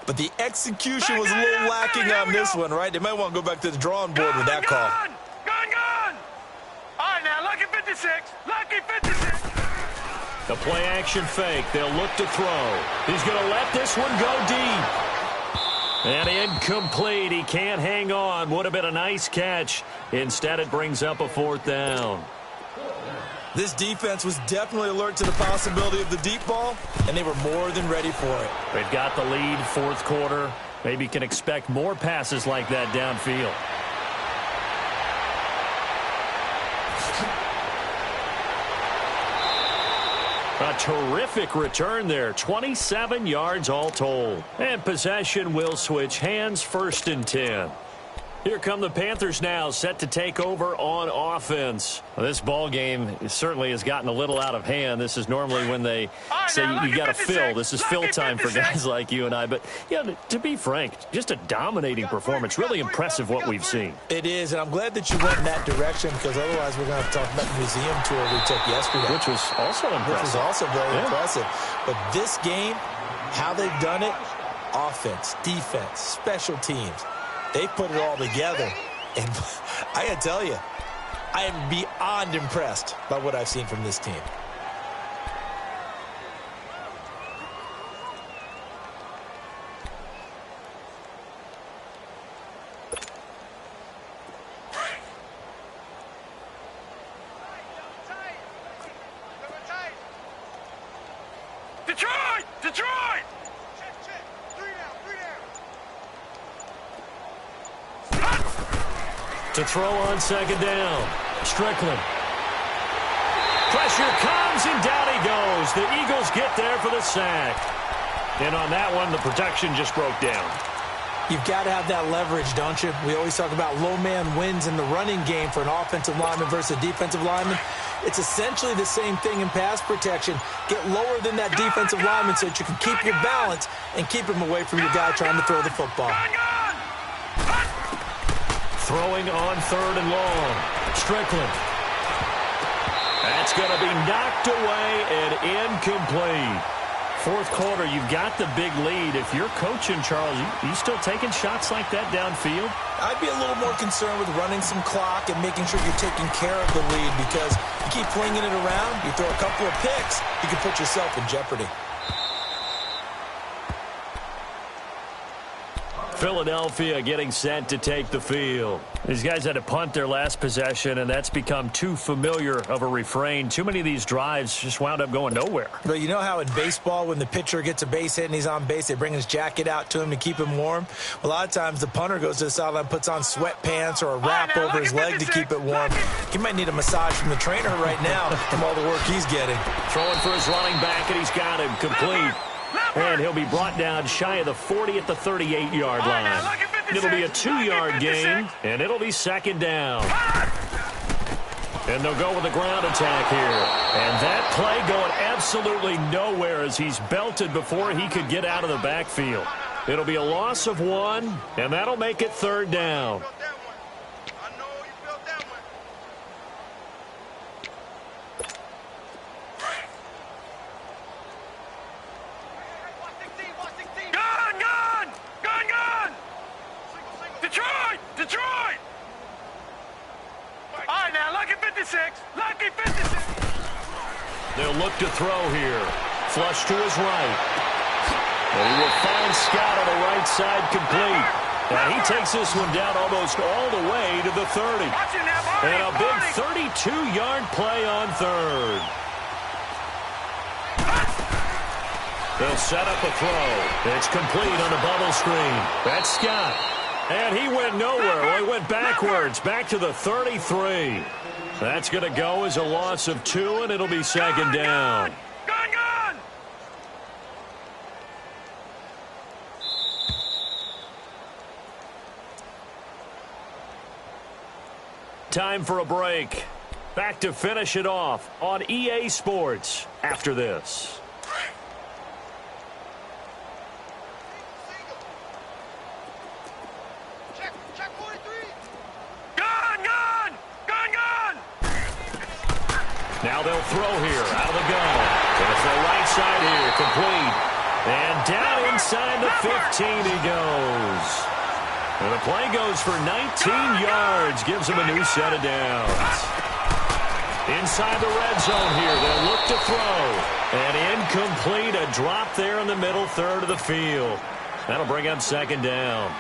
But the execution was a little lacking on this one, right? They might want to go back to the drawing board with that call. Gone! All right, now, lucky 56. Lucky 56. The play-action fake. They'll look to throw. He's going to let this one go deep. And incomplete. He can't hang on. Would have been a nice catch. Instead, it brings up a 4th down. This defense was definitely alert to the possibility of the deep ball, and they were more than ready for it. They've got the lead, 4th quarter. Maybe can expect more passes like that downfield. A terrific return there. 27 yards all told. And possession will switch hands, 1st and 10. Here come the Panthers now, set to take over on offense. Well, this ball game certainly has gotten a little out of hand. This is normally when they say you got to fill. This is fill time for guys like you and I. But, yeah, to be frank, just a dominating performance. Really impressive what we've seen. It is, and I'm glad that you went in that direction because otherwise we're going to have to talk about the museum tour we took yesterday. Which was also impressive. Which was also very impressive. But this game, how they've done it, offense, defense, special teams, they put it all together. And I got to tell you, I am beyond impressed by what I've seen from this team. Detroit! Detroit! To throw on 2nd down. Strickland. Pressure comes, and down he goes. The Eagles get there for the sack. And on that one, the protection just broke down. You've got to have that leverage, don't you? We always talk about low man wins in the running game for an offensive lineman versus a defensive lineman. It's essentially the same thing in pass protection. Get lower than that defensive lineman so that you can keep your balance and keep him away from your guy trying to throw the football. Throwing on 3rd and long. Strickland. That's going to be knocked away and incomplete. 4th quarter, you've got the big lead. If you're coaching, Charles, you still taking shots like that downfield? I'd be a little more concerned with running some clock and making sure you're taking care of the lead because you keep flinging it around, you throw a couple of picks, you can put yourself in jeopardy. Philadelphia getting set to take the field. These guys had to punt their last possession, and that's become too familiar of a refrain. Too many of these drives just wound up going nowhere. But you know how in baseball, when the pitcher gets a base hit and he's on base, they bring his jacket out to him to keep him warm? A lot of times the punter goes to the sideline, puts on sweatpants or a wrap over his leg to keep it warm. He might need a massage from the trainer right now from all the work he's getting. Throwing for his running back, and he's got him complete. And he'll be brought down shy of the 40 at the 38-yard line. It'll be a 2-yard gain, and it'll be second down. And they'll go with a ground attack here. And that play going absolutely nowhere as he's belted before he could get out of the backfield. It'll be a loss of 1, and that'll make it third down. Detroit! All right, now, lucky 56. Lucky 56. They'll look to throw here. Flush to his right. And he will find Scott on the right side complete. And he takes this one down almost all the way to the 30. And a big 32-yard play on third. They'll set up a throw. It's complete on the bubble screen. That's Scott. And he went nowhere. Well, he went backwards, back to the 33. That's going to go as a loss of 2, and it'll be second down. Gone! Time for a break. Back to finish it off on EA Sports after this. Now they'll throw here out of the gun. And it's the right side here, complete. And down inside the 15 he goes. And the play goes for 19 yards, gives him a new set of downs. Inside the red zone here, they'll look to throw. And incomplete, a drop there in the middle third of the field. That'll bring up second down.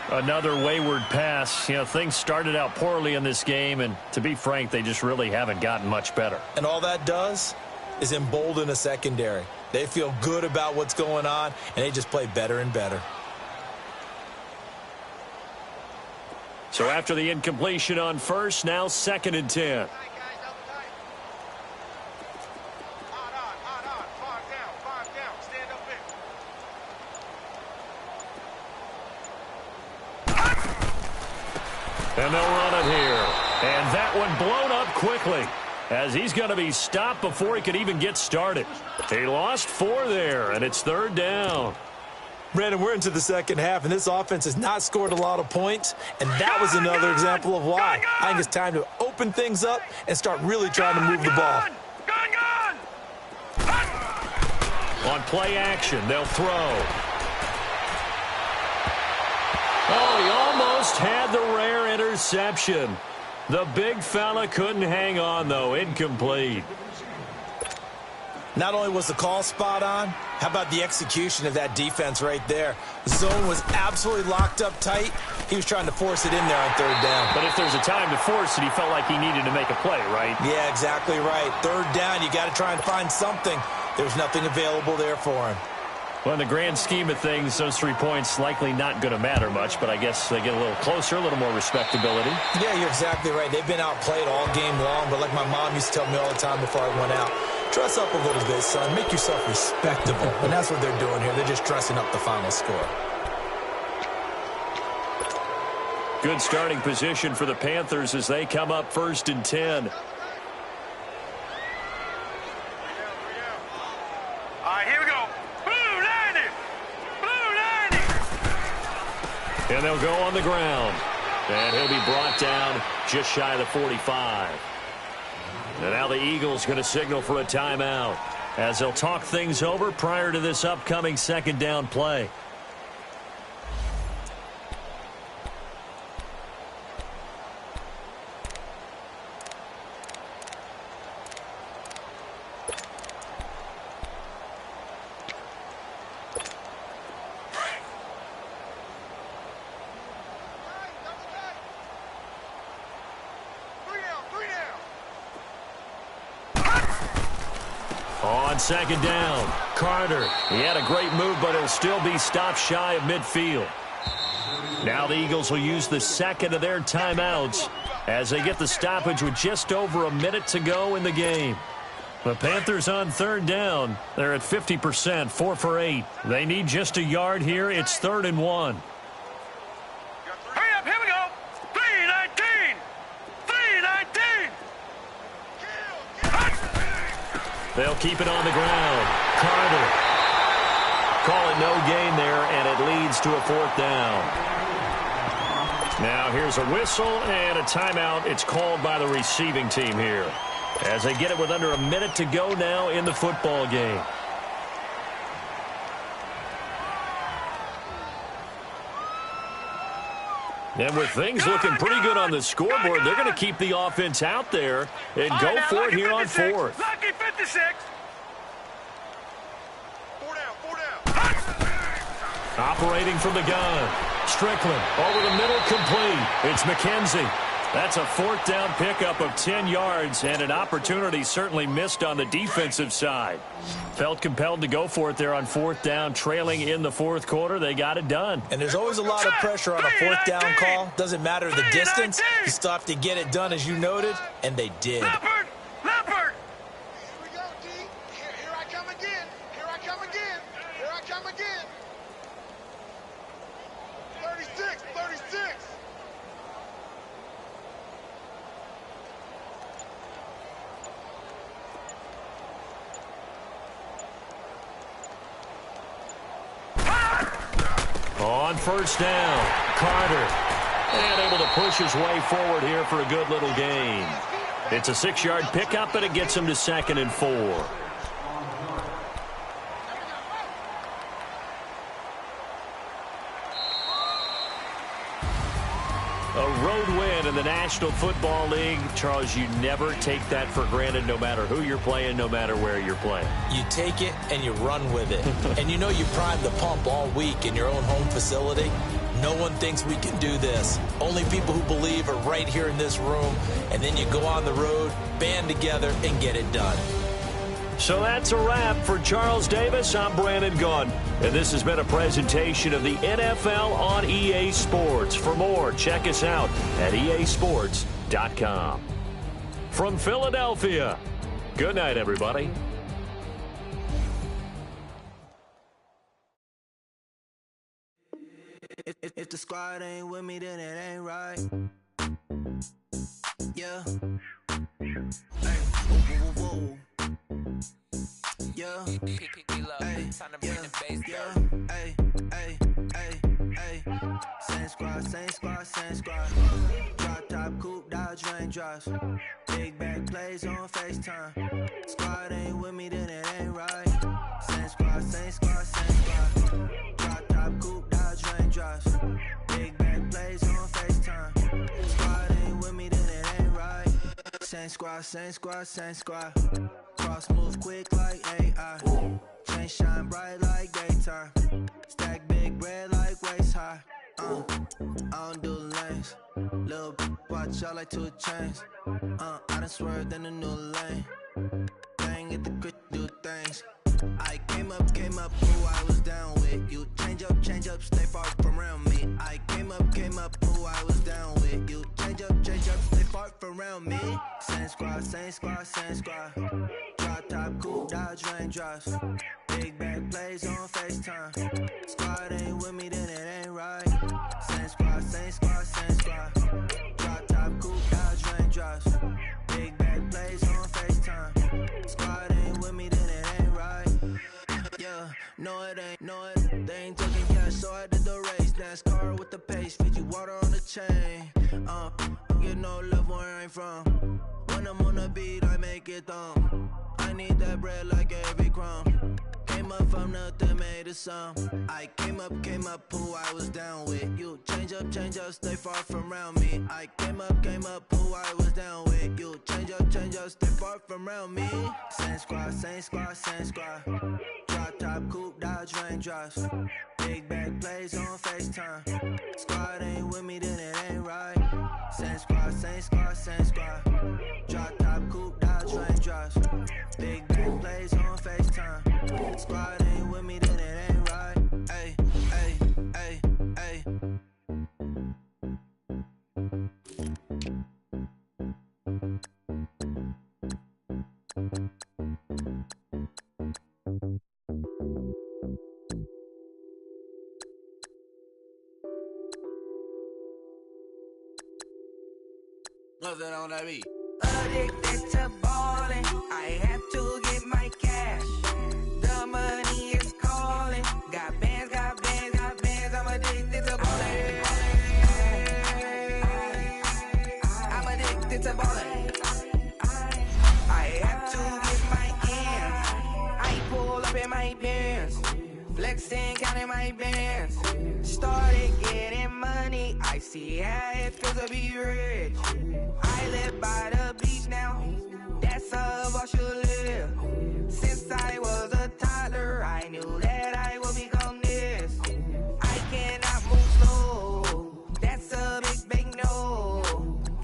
Another wayward pass. You know, things started out poorly in this game, and to be frank, they just really haven't gotten much better. And all that does is embolden a secondary. They feel good about what's going on, and they just play better and better. So after the incompletion on first, now 2nd and 10. And they'll run it here. And that one blown up quickly as he's going to be stopped before he could even get started. He lost 4 there, and it's third down. Brandon, we're into the second half, and this offense has not scored a lot of points, and that was another example of why. I think it's time to open things up and start really trying to move the ball. On play action, they'll throw. Oh, he almost had the rare interception. The big fella couldn't hang on, though. Incomplete. Not only was the call spot on, how about the execution of that defense right there? The zone was absolutely locked up tight. He was trying to force it in there on third down. But if there's a time to force it, he felt like he needed to make a play, right? Yeah, exactly right. Third down, you got to try and find something. There's nothing available there for him. Well, in the grand scheme of things, those 3 points likely not going to matter much, but I guess they get a little closer, a little more respectability. Yeah, you're exactly right. They've been outplayed all game long, but like my mom used to tell me all the time before I went out, dress up a little bit, son. Make yourself respectable. And that's what they're doing here. They're just dressing up the final score. Good starting position for the Panthers as they come up 1st and 10. And they'll go on the ground. And he'll be brought down just shy of the 45. And now the Eagles going to signal for a timeout as they'll talk things over prior to this upcoming 2nd down play. On second down, Carter. He had a great move, but he'll still be stopped shy of midfield. Now the Eagles will use the second of their timeouts as they get the stoppage with just over a minute to go in the game. The Panthers on third down. They're at 50%, 4 for 8. They need just a yard here. It's 3rd and 1. Hurry up, here we go. 3:19. 3:19. They'll keep it on the ground. Carter. Call it no gain there, and it leads to a 4th down. Now here's a whistle and a timeout. It's called by the receiving team here, as they get it with under a minute to go now in the football game. And with things looking pretty good on the scoreboard, they're going to keep the offense out there and go for it here on 4th. Lucky 56. 4 down. Operating from the gun. Strickland over the middle, complete. It's McKenzie. That's a 4th down pickup of 10 yards, and an opportunity certainly missed on the defensive side. Felt compelled to go for it there on 4th down, trailing in the 4th quarter. They got it done. And there's always a lot of pressure on a 4th down call. Doesn't matter the distance. You still have to get it done, as you noted, and they did. Leopard. Here we go, D. Here I come again. Here I come again. 36. On first down, Carter. And able to push his way forward here for a good little gain. It's a 6-yard pickup, and it gets him to 2nd and 4. A road win in the National Football League. Charles, you never take that for granted, no matter who you're playing, no matter where you're playing. You take it and you run with it. And you know you primed the pump all week in your own home facility. No one thinks we can do this. Only people who believe are right here in this room. And then you go on the road, band together, and get it done. So that's a wrap for Charles Davis. I'm Brandon Gaudin, and this has been a presentation of the NFL on EA Sports. For more, check us out at easports.com. From Philadelphia, good night, everybody. If the squad ain't with me, then it ain't right. Yeah. Hey, whoa, whoa, whoa. Yeah. Hey, yeah. Hey, hey, hey, hey. Same squad. Drop top, coupe, Dodge raindrops. Big back plays on FaceTime. Squad ain't with me, then it ain't right. Same squad. Drop top, coupe, Dodge raindrops. Big back plays on FaceTime. Squad ain't with me, then it ain't right. Same squad. Cross move quick like AI. Chain shine bright like daytime. Stack big bread like waist high. I don't do lanes. Little watch out like 2 chains. I done swerved in a new lane. Bang at the grit, do things. I came up, who I was down with. You change up, stay far from around me. I came up, who I was down with. You change up, stay far from around me. Same squad. Drop top, coupe, Dodge raindrops. Big back plays on FaceTime. Squad ain't with me, then it ain't right. Same squad. Drop top, coupe, Dodge raindrops. Big back plays on FaceTime. Squad ain't with me, then it ain't right. Yeah, no it ain't. They ain't talking cash, so I did the race. NASCAR with the pace, feed you water on the chain. Get no love where I ain't from. When I'm on the beat, I make it thumb. I need that bread like every crumb. Came up from nothing, made a sum. I came up, who I was down with. You change up, stay far from around me. I came up, who I was down with. You change up, stay far from around me. Same squad. Drop top, coupe, Dodge raindrops. Big back plays on FaceTime. Squad ain't with me, then it ain't right. Same squad. Drop top, coupe, Dodge raindrops. Big back plays on nothing on that beat. Addicted to ballin', I have to get my cash. The money is calling. Got bands, got bands, got bands. I'm addicted to ballin'. I'm addicted to ballin'. I have to get my ends. I pull up in my bands, flexing, counting my bands. Started getting money. I see how it feels to be rich. I live by the beach now. That's how I should live. Since I was a toddler, I knew that I would become this. I cannot move slow. That's a big no.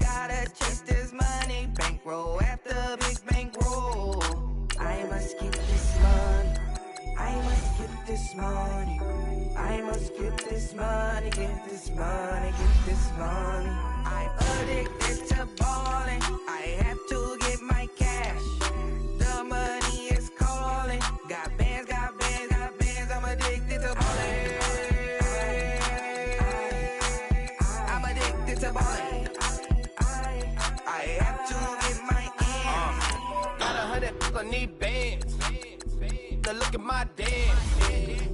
Gotta chase this money, bankroll after big bankroll. I must get this money. I must get this money. I must get this money, get this money, get this money. I'm addicted to ballin'. I have to get my cash. The money is calling. Got bands, got bands, got bands. I'm addicted to ballin'. I'm addicted to ballin'. I have to get my ends. Got 100, I need bands. Now look at my dance.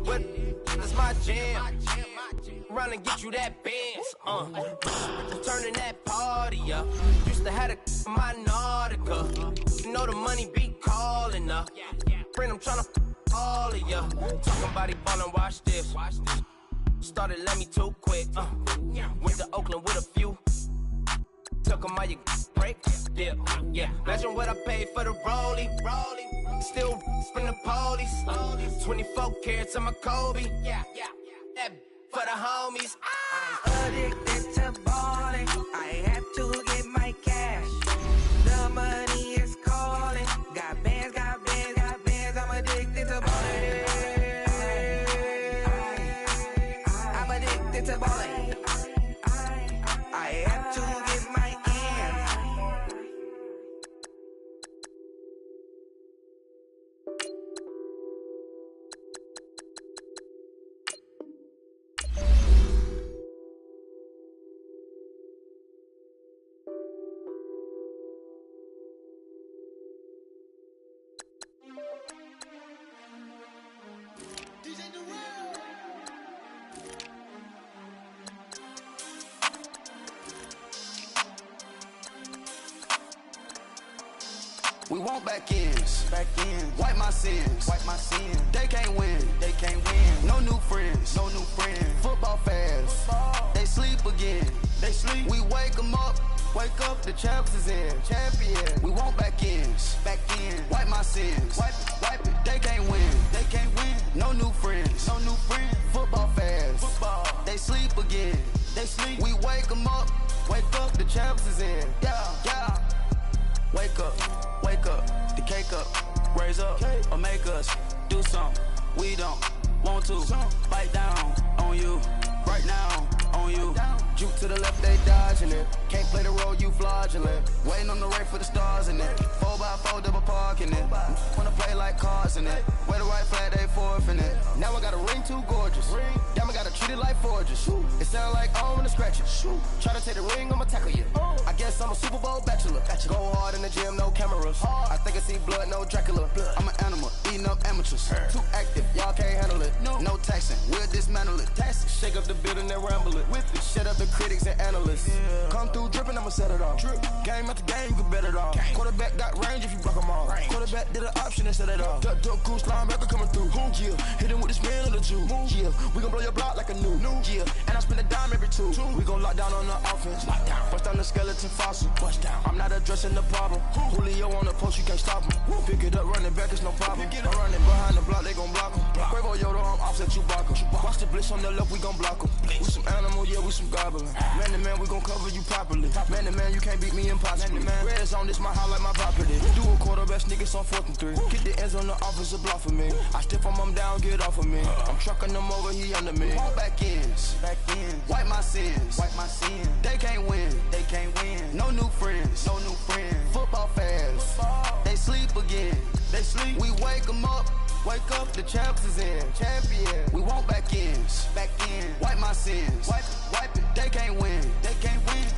What is my jam? Run and get you that bands. Turning that party up. Used to have a my Nautica. You know the money be calling up. Friend, I'm tryna all of ya. Talking about he ballin', watch this. Started let me too quick. Went to Oakland with a few. Took 'em all you break. Yeah. Imagine what I paid for the rollie. Still spin the police. 24 carats on my Kobe. Yeah. That for the homies. I'm addicted to ballin'. I have to get my cash. The money is calling. Got bands, got bands, got bands. I'm addicted to ballin'. I'm addicted to ballin'. I have to get my ends. We want back ends. Wipe my sins. They can't win. No new friends. Football fans. They sleep again. We wake them up. Wake up, the champs is in. Champion. We want back ends. Wipe my sins. Wipe it. They can't win. No new friends. Football fans. They sleep again. We wake them up. Wake up, the champs is in. Yeah. Wake up, the cake up, raise up, or make us do something. We don't want to bite down on you, right now on you. Juke to the left, they dodging it. Can't play the role, you fraudulent. Waiting on the race for the stars in it. 4x4 double parking it. Wanna play like cars in it. Wear the right flag, they forfeit it. Now I got a ring too gorgeous. Damn, I gotta treat it like forges. It sound like I'm gonna scratch it. Try to take the ring, I'ma tackle you. I guess I'm a Super Bowl bachelor. Go hard in the gym, no cameras. I think I see blood, no Dracula. I'm an animal, eating up amateurs. Too active, y'all can't handle it. No taxing, we'll dismantle it. Shake up the building and ramble it. With it, shut up the critics and analysts. Come through dripping, I'ma set it off. Game after game, you can bet it off. Quarterback got range if you block them off. Quarterback did an option and set it off. Duck goose linebacker coming through. Yeah, hit him with the spin of the Jew. Yeah, we gon' blow your block like a new. Yeah, and I spend a dime every two. We gon' lock down on the offense. Bust down the skeleton fossil. I'm not addressing the problem. Julio on the post, you can't stop him. Pick it up, running back, it's no problem. I'm running behind the block, they gon' block him. Quavo Yoda, I'm offset Chewbacca. Watch the blitz on the left, we gon' block him. We some animal, yeah, we some goblin. Man to man, we gon' cover you properly. Man to man, you can't beat me impossibly. Red zone, this my highlight, my property. Do a quarterback sneakers on 4th and 3. Get the ends on the offensive block for me. I stiff him, I'm down, get off of me. I'm trucking them over, he under me. Back ends. Wipe my sins. They can't win. No new friends. Football fans. They sleep again. We wake them up. Wake up, the champs is in. Champion. We want back ends. Wipe my sins. Wipe it. They can't win.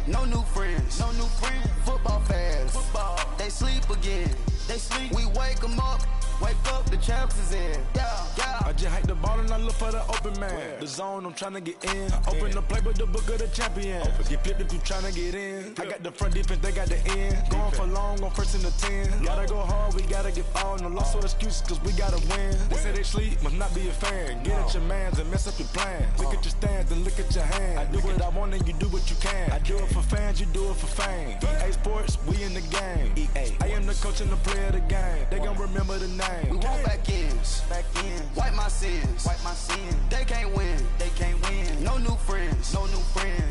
No new friends. Football Football fast. Football. They sleep again. They sleep. We wake them up. Wake up, the champs is in. Yeah, yeah. I just hike the ball and I look for the open man. The zone, I'm trying to get in. Open the playbook, the book of the champion. Get flipped if you trying to get in. I got the front defense, they got the end. Going for long, on first and the 10. Gotta go hard, we gotta get all. No loss or excuses, cause we gotta win. They say they sleep, must not be a fan. Get at your mans and mess up your plans. Look at your stands and look at your hands. I do what I want and you do what you can. I do it for fans, you do it for fame. EA Sports, we in the game. I am the coach and the player of the game. They gon' remember the name. We want back ends. Wipe my sins. They can't win. No new friends.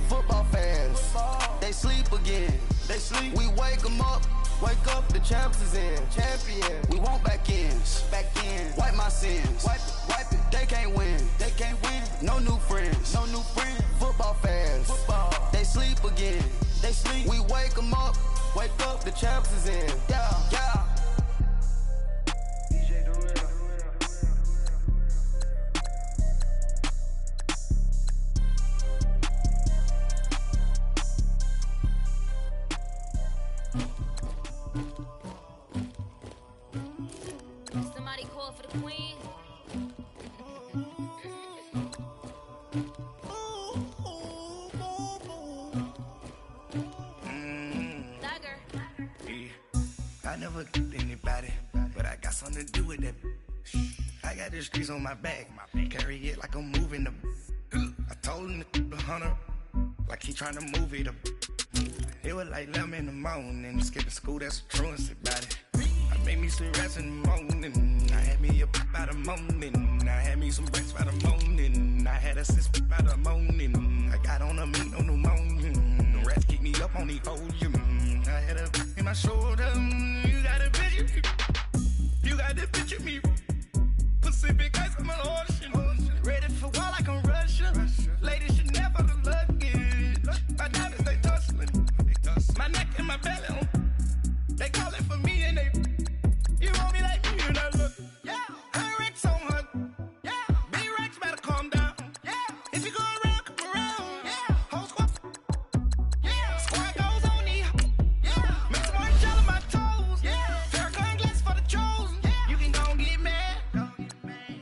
Football fast. They sleep again. We wake them up. Wake up, the champs is in. Champion. We want back ends. Wipe my sins. Wipe it. They can't win. No new friends. Football fast. They sleep again. We wake them up. Wake up, the champs is in. Yeah. Somebody call for the queen. I never did anybody, but I got something to do with that. I got the streets on my back, carry it like I'm moving the. I told him the hunter, like he trying to move it up. It was like 11 in the morning, skipping school, that's a truancy about it. I made me some rats in the morning, I had me a pop by the morning, I had me some rats by the morning, I had a sis by the morning, I got on a meat on the morning, the rats keep me up on the ocean, I had a in my shoulder, you got a picture, you got the picture me, Pacific ice on my ocean, ready for war like I'm Russian, ladies should never look lucky, my diamonds they tussling, my neck and my belly, they calling for me and they, you want me like me and I look, yeah, her Rex on her, yeah, B-Rex better calm down, yeah, if you go around, come around, yeah, whole squad, yeah, squad goes on me, yeah, make some orange gel on my toes, yeah, Farrakhan glass for the chosen, yeah, you can go and get mad,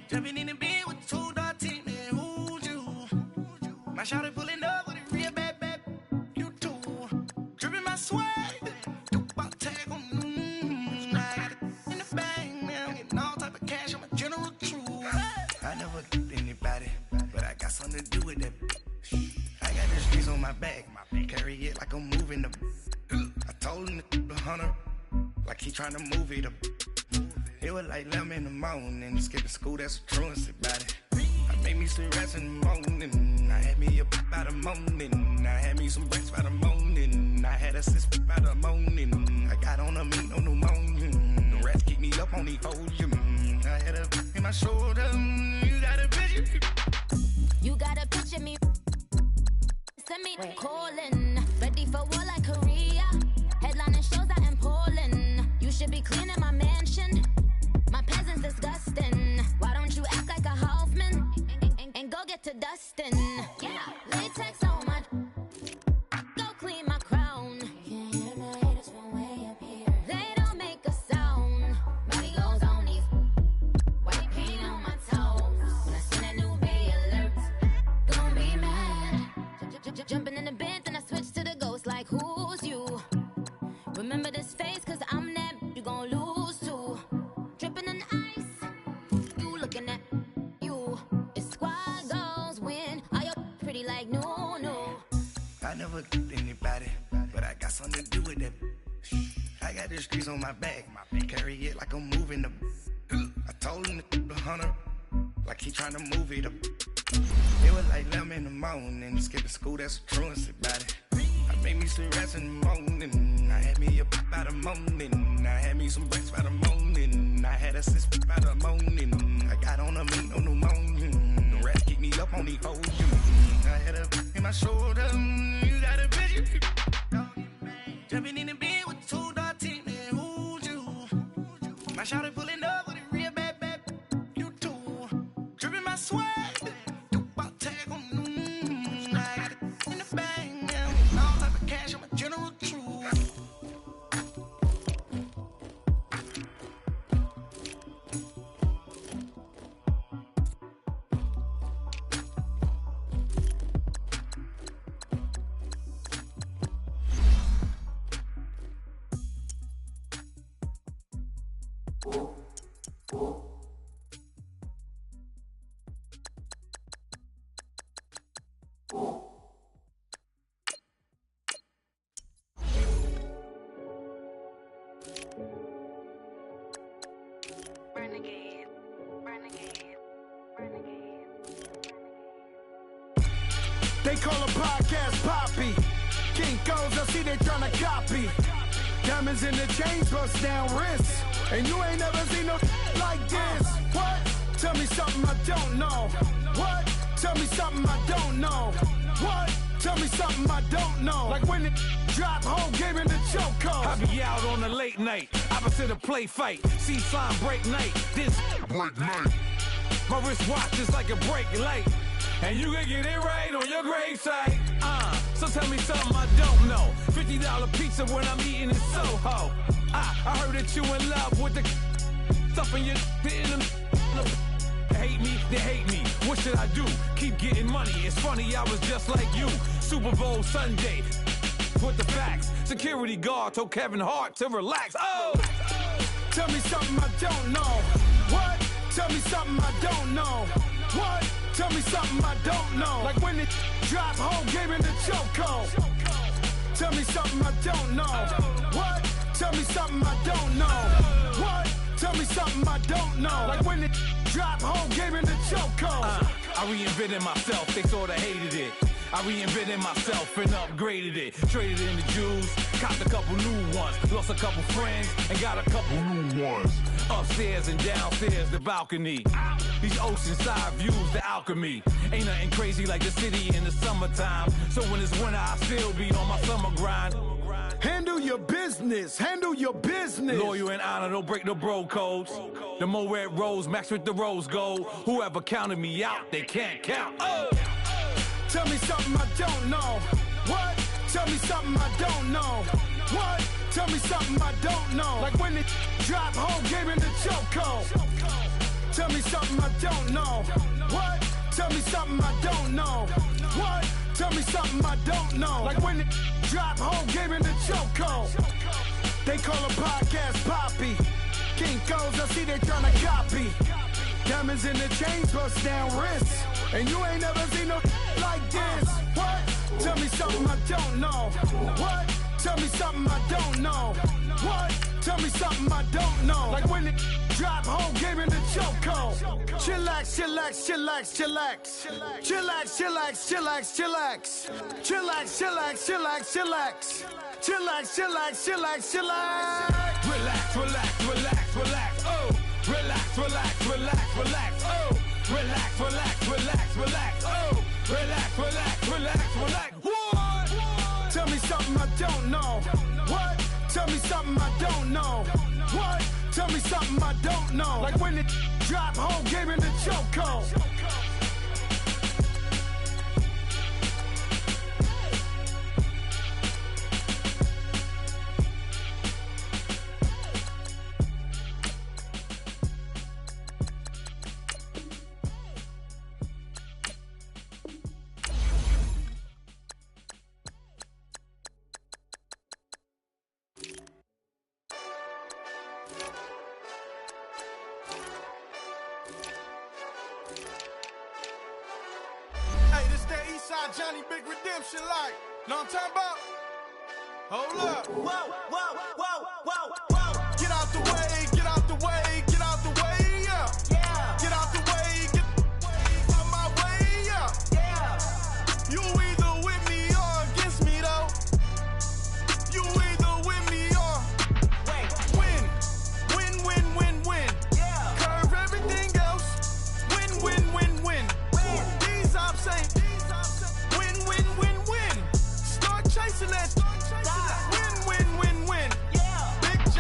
jumping in the bed with 2 dark teeth, man, who's you, my shawty pulling up with a real bad, you too, dripping my swag, I never did anybody, but I got something to do with that. I got the streets on my back, carry it like I'm moving the. I told him the hunter, like he trying to move it up. It was like 11 in the morning, skipping school, that's a truancy about it. I made me some rats in the morning, I had me a pop by the morning, I had me some rats by the morning, I had a sis by the morning, I got on a meat on the morning, the rats keep me up on the ocean, I had a in my shoulder, you got a picture. You got a picture me. Send me calling. Ready for war like Korea. Headlining shows out in Poland. You should be cleaning my mansion. My peasants disgusting. Why don't you act like a Hoffman and go get to dustin'? Yeah, latex on my. Go clean my crown. You can hear my haters from way up here. They don't make a sound. Body goes on these. White paint on my toes. When I send a new bay alert, gon' be mad. Jumping in the bed, then I switch to the ghost like who's you? Remember this face, cause I'm that you gon' lose too. Dripping in ice, you looking at you. It's squad goals win. Are you pretty like no? I never did anybody, but I got something to do with that. I got the streets on my back, carry it like I'm moving the. I told him the hunter, like he trying to move it up. It was like 11 in the morning, skipping school, that's a truancy about it. I made me some rats in the morning, I had me a pop by the morning, I had me some rats by the morning, I had a sis by the morning, I got on a meat on the morning, the rats keep me up on the ocean, I had a in my shoulder, you got a picture. Jumping in the bed with 2 dark teeth, man, who's you? My shawty pulling up with a real bad, you too, dripping my swag. They call a podcast Poppy. Kinkos, I see they tryna copy. Diamonds in the chains, bust down wrists. And you ain't never seen no like this. What? Tell me something I don't know. What? Tell me something I don't know. What? Tell me something I don't know. Like when it drop, whole game in the chokehold. I be out on a late night, opposite a play fight. See slime break night, this break night. My wrist watch is like a break light. And you can get it right on your gravesite. So tell me something I don't know. $50 pizza when I'm eating in Soho. I heard that you in love with the stuff in your hate me, they hate me. What should I do? Keep getting money. It's funny, I was just like you. Super Bowl Sunday with the facts. Security guard told Kevin Hart to relax. Oh! Tell me something I don't know. What? Tell me something I don't know. What? Tell me something I don't know. Like when it drop, whole game in the chokehold. Tell me something I don't know. What? Tell me something I don't know. What? Tell me something I don't know. Like when it drop, whole game in the chokehold. I reinvented myself, they sorta hated it. I reinvented myself and upgraded it. Traded in the Jews, copped a couple new ones. Lost a couple friends and got a couple new ones. Upstairs and downstairs, the balcony. These oceanside views, the alchemy. Ain't nothing crazy like the city in the summertime. So when it's winter, I still be on my summer grind. Handle your business, handle your business. Loyal and honor, don't break no bro codes. The more red rose, max with the rose gold. Whoever counted me out, they can't count. Oh! Tell me something I don't know. What? Tell me something I don't know. What? Tell me something I don't know. Like when it drop, whole game in the chokehold. Tell me something I don't know. What? Tell me something I don't know. What? Tell me something I don't know. Like when it drop, whole game in the chokehold. They call a podcast Poppy. Kinkos, I see they tryna copy. Diamonds in the chains, bust down wrists. And you ain't never seen no like this. What? Tell me something I don't know. What? Tell me something I don't know. What? Tell me something I don't know. Like when it drop, whole game in the chokehold. Chillax, chillax, chillax, chillax. Chillax, chillax, chillax, chillax. Chillax, chillax, chillax, chillax. Chillax, chillax, chillax, chillax. Relax, relax, relax, relax. Oh! Relax, relax, relax, relax. Oh! Relax, relax, relax, relax. Oh! Relax, relax, relax, relax. What? Tell me something I don't know. What? Tell me something I don't know. What? Tell me something I don't know. Like when it drop, whole game in the chokehold. Johnny Big Redemption like. Know what I'm talking about? Hold up. Whoa, whoa, whoa, whoa, whoa. Get out the way, get out the way, get out the way, yeah. Yeah. Get out the way, get out my way, yeah. Yeah. You either with me or against me though. You either with me or win. Win, win, win, win. Yeah. Curve everything else. Win, win, win, win. These I'm saying. Chasing that. Win, win, win, win. Yeah. Big J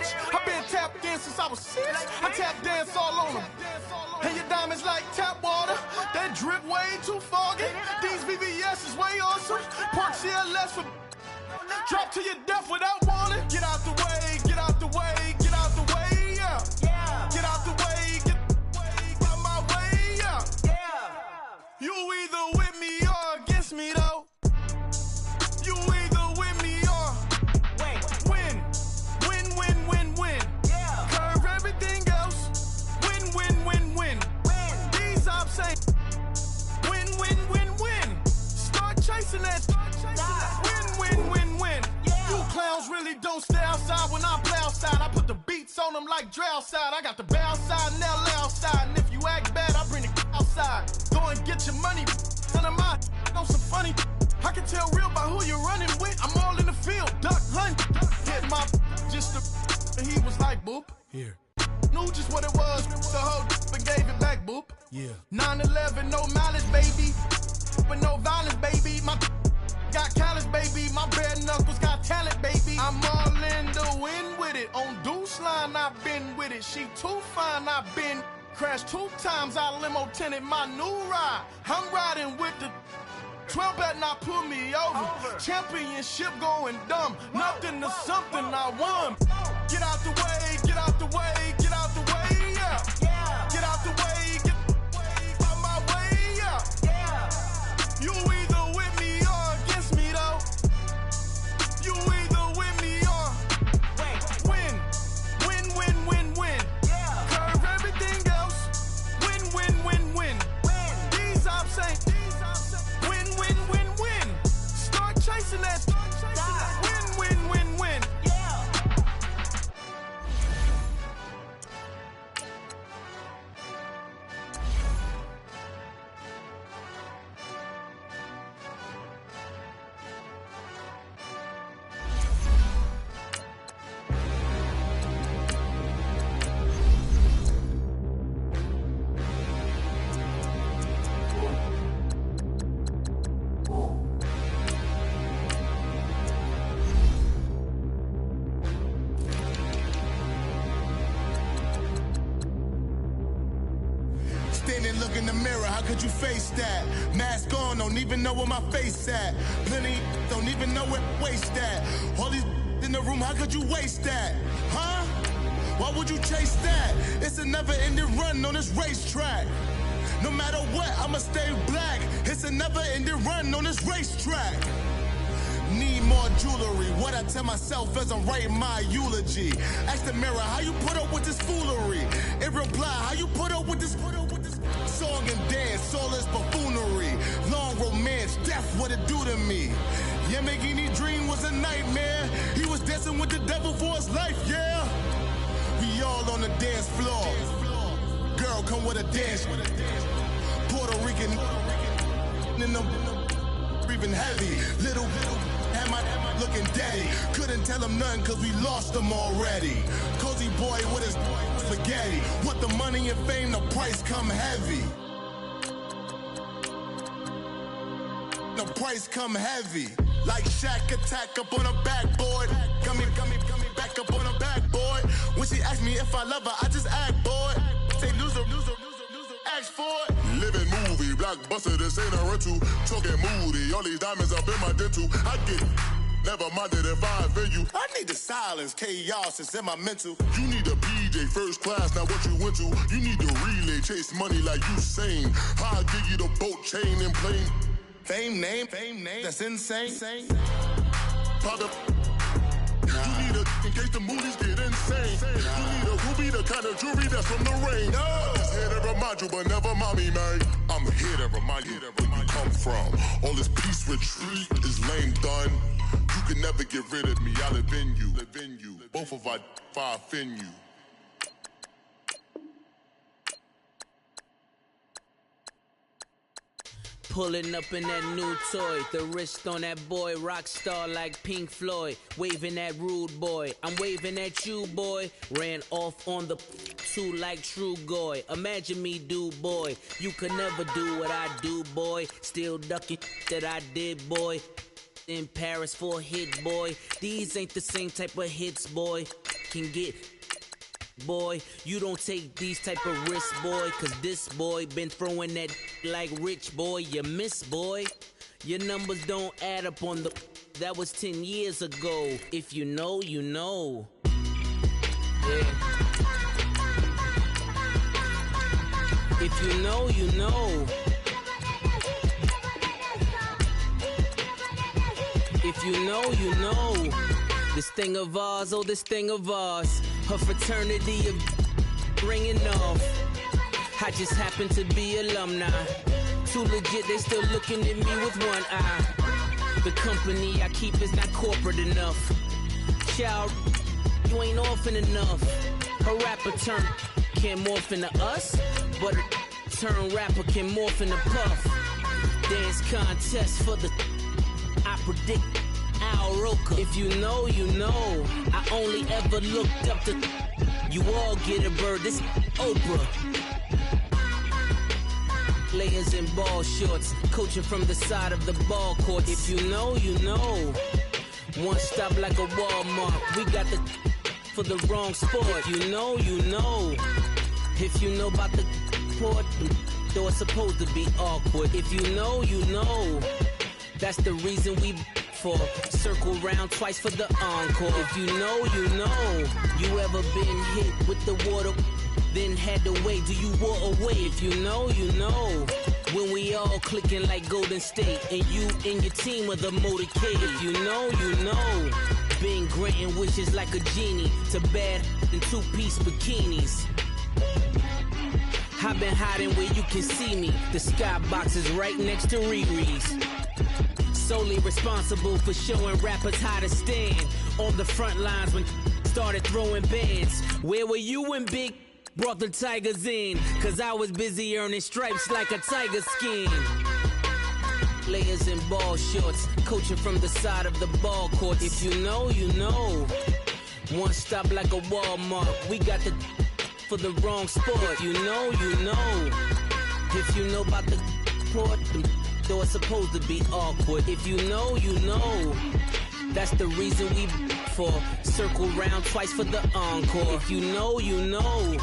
bitch. I been tapped in since I was 6. I tap dance all on them. And your diamonds like tap water. That drip way too foggy. These VVS is way awesome. Park CLS for drop to your death without warning. Get out the way, get out the way, get out the way, yeah. Get out the way, get out my way, yeah. You either with me or against me though. You either with me or win. Win. Curve everything else. Win. These ops say win. Start chasing that. Win. You clowns really don't stay outside when I play outside. I put the beats on them like drow side. I got the bow side and LA outside. And if you act bad, I bring the outside. Go and get your money. Son of mine, know some funny. I can tell real by who you're running with. I'm all in the field, duck hunt. Hit my just the. And he was like, boop. Here. Knew just what it was. The whole and gave it back, boop. Yeah. 9/11, no malice, baby. But no violence, baby. My got callous, baby. My bare knuckles got talent, baby. I'm all in the wind with it. On Deuce line, I've been with it. She too fine, I've been crashed 2 times. I limo tinted my new ride. I'm riding with the 12 better not pull me over. Championship going dumb. Nothing to something I won. Get out the way, get out the way, get out the way, yeah. Get out the way, get out my way, yeah. You either with me or against me though. You either with me or win. Curve everything else. Win. These ops ain't win. Start chasing that. Win. Standing, look in the mirror, how could you face that? Mask on, don't even know where my face at. Plenty don't even know where waist at. All these in the room, how could you waste that? Huh? Why would you chase that? It's a never-ending run on this racetrack. No matter what, I'ma stay black. It's a never-ending run on this racetrack. Need more jewelry. What I tell myself as I'm writing my eulogy. Ask the mirror, how you put up with this foolery? It reply, how you put up with this song and dance, soulless buffoonery. Long romance, death, what it do to me? Yamagini dream was a nightmare. He was dancing with the devil for his life, yeah. We all on the dance floor. Girl, come with a dance. Puerto Rican in the breathing heavy. Little had my looking daddy. Couldn't tell him nothing cause we lost him already. Cozy boy with his spaghetti. With the money and fame, the price come heavy. The price come heavy. Like Shaq attack up on a backboard. Got me back up on a backboard. When she asked me if I love her, I just act bored. Say loser, ask for it. Living movie, blockbuster, this ain't a rental. Talking moody, all these diamonds up in my dental. I get never minded if I offend you. I need the silence, chaos is in my mental. You need a PJ, first class, not what you went to. You need the relay, chase money like you sane. I'll give you the boat, chain, and plane. Fame name, that's insane. Pop the you need a in case the movies get insane. You need a ruby, the kind of jewelry that's from the rain. I'm just here to remind you, but never mommy, man. I'm here to remind you where you come from. All this peace retreat is lame done. You can never get rid of me. I live in you. Both of our offend you. Pulling up in that new toy, the wrist on that boy, rock star like Pink Floyd, waving at rude boy, I'm waving at you boy, ran off on the two like True Goy, imagine me do boy, you could never do what I do boy, still ducking that I did boy, in Paris for a hit boy, these ain't the same type of hits boy, can get. Boy, you don't take these type of risks, boy, cause this boy been throwing that like rich, boy. You miss, boy. Your numbers don't add up on the. That was 10 years ago. If you know, you know. Yeah. If you know, you know. If you know, you know. This thing of ours, oh, this thing of ours. Her fraternity of ringing off. I just happen to be alumni. Too legit, they still looking at me with one eye. The company I keep is not corporate enough. Child, you ain't orphan enough. Her rapper turn can't morph into us, but a turn rapper can morph into Puff. Dance contest for the I predict Al Roker. If you know, you know. I only ever looked up to you all get a bird. This Oprah. Layers in ball shorts, coaching from the side of the ball court. If you know, you know. One stop like a Walmart. We got the for the wrong sport. If you know, you know. If you know about the port, though it's supposed to be awkward. If you know, you know. That's the reason we for circle round twice for the encore. If you know, you know. You ever been hit with the water, then had to wait? Do you walk away? If you know, you know. When we all clicking like Golden State, and you and your team are the motorcade. If you know, you know. Been granting wishes like a genie to bad in two-piece bikinis. I've been hiding where you can see me. The skybox is right next to Riri's. Solely responsible for showing rappers how to stand on the front lines when started throwing bands. Where were you when Big brought the Tigers in? Cause I was busy earning stripes like a tiger skin. Layers in ball shorts, coaching from the side of the ball court. If you know, you know. One stop like a Walmart. We got the for the wrong sport. If you know, you know. If you know about the port, though it's supposed to be awkward. If you know, you know. That's the reason we for circle round twice for the encore. If you know, you know.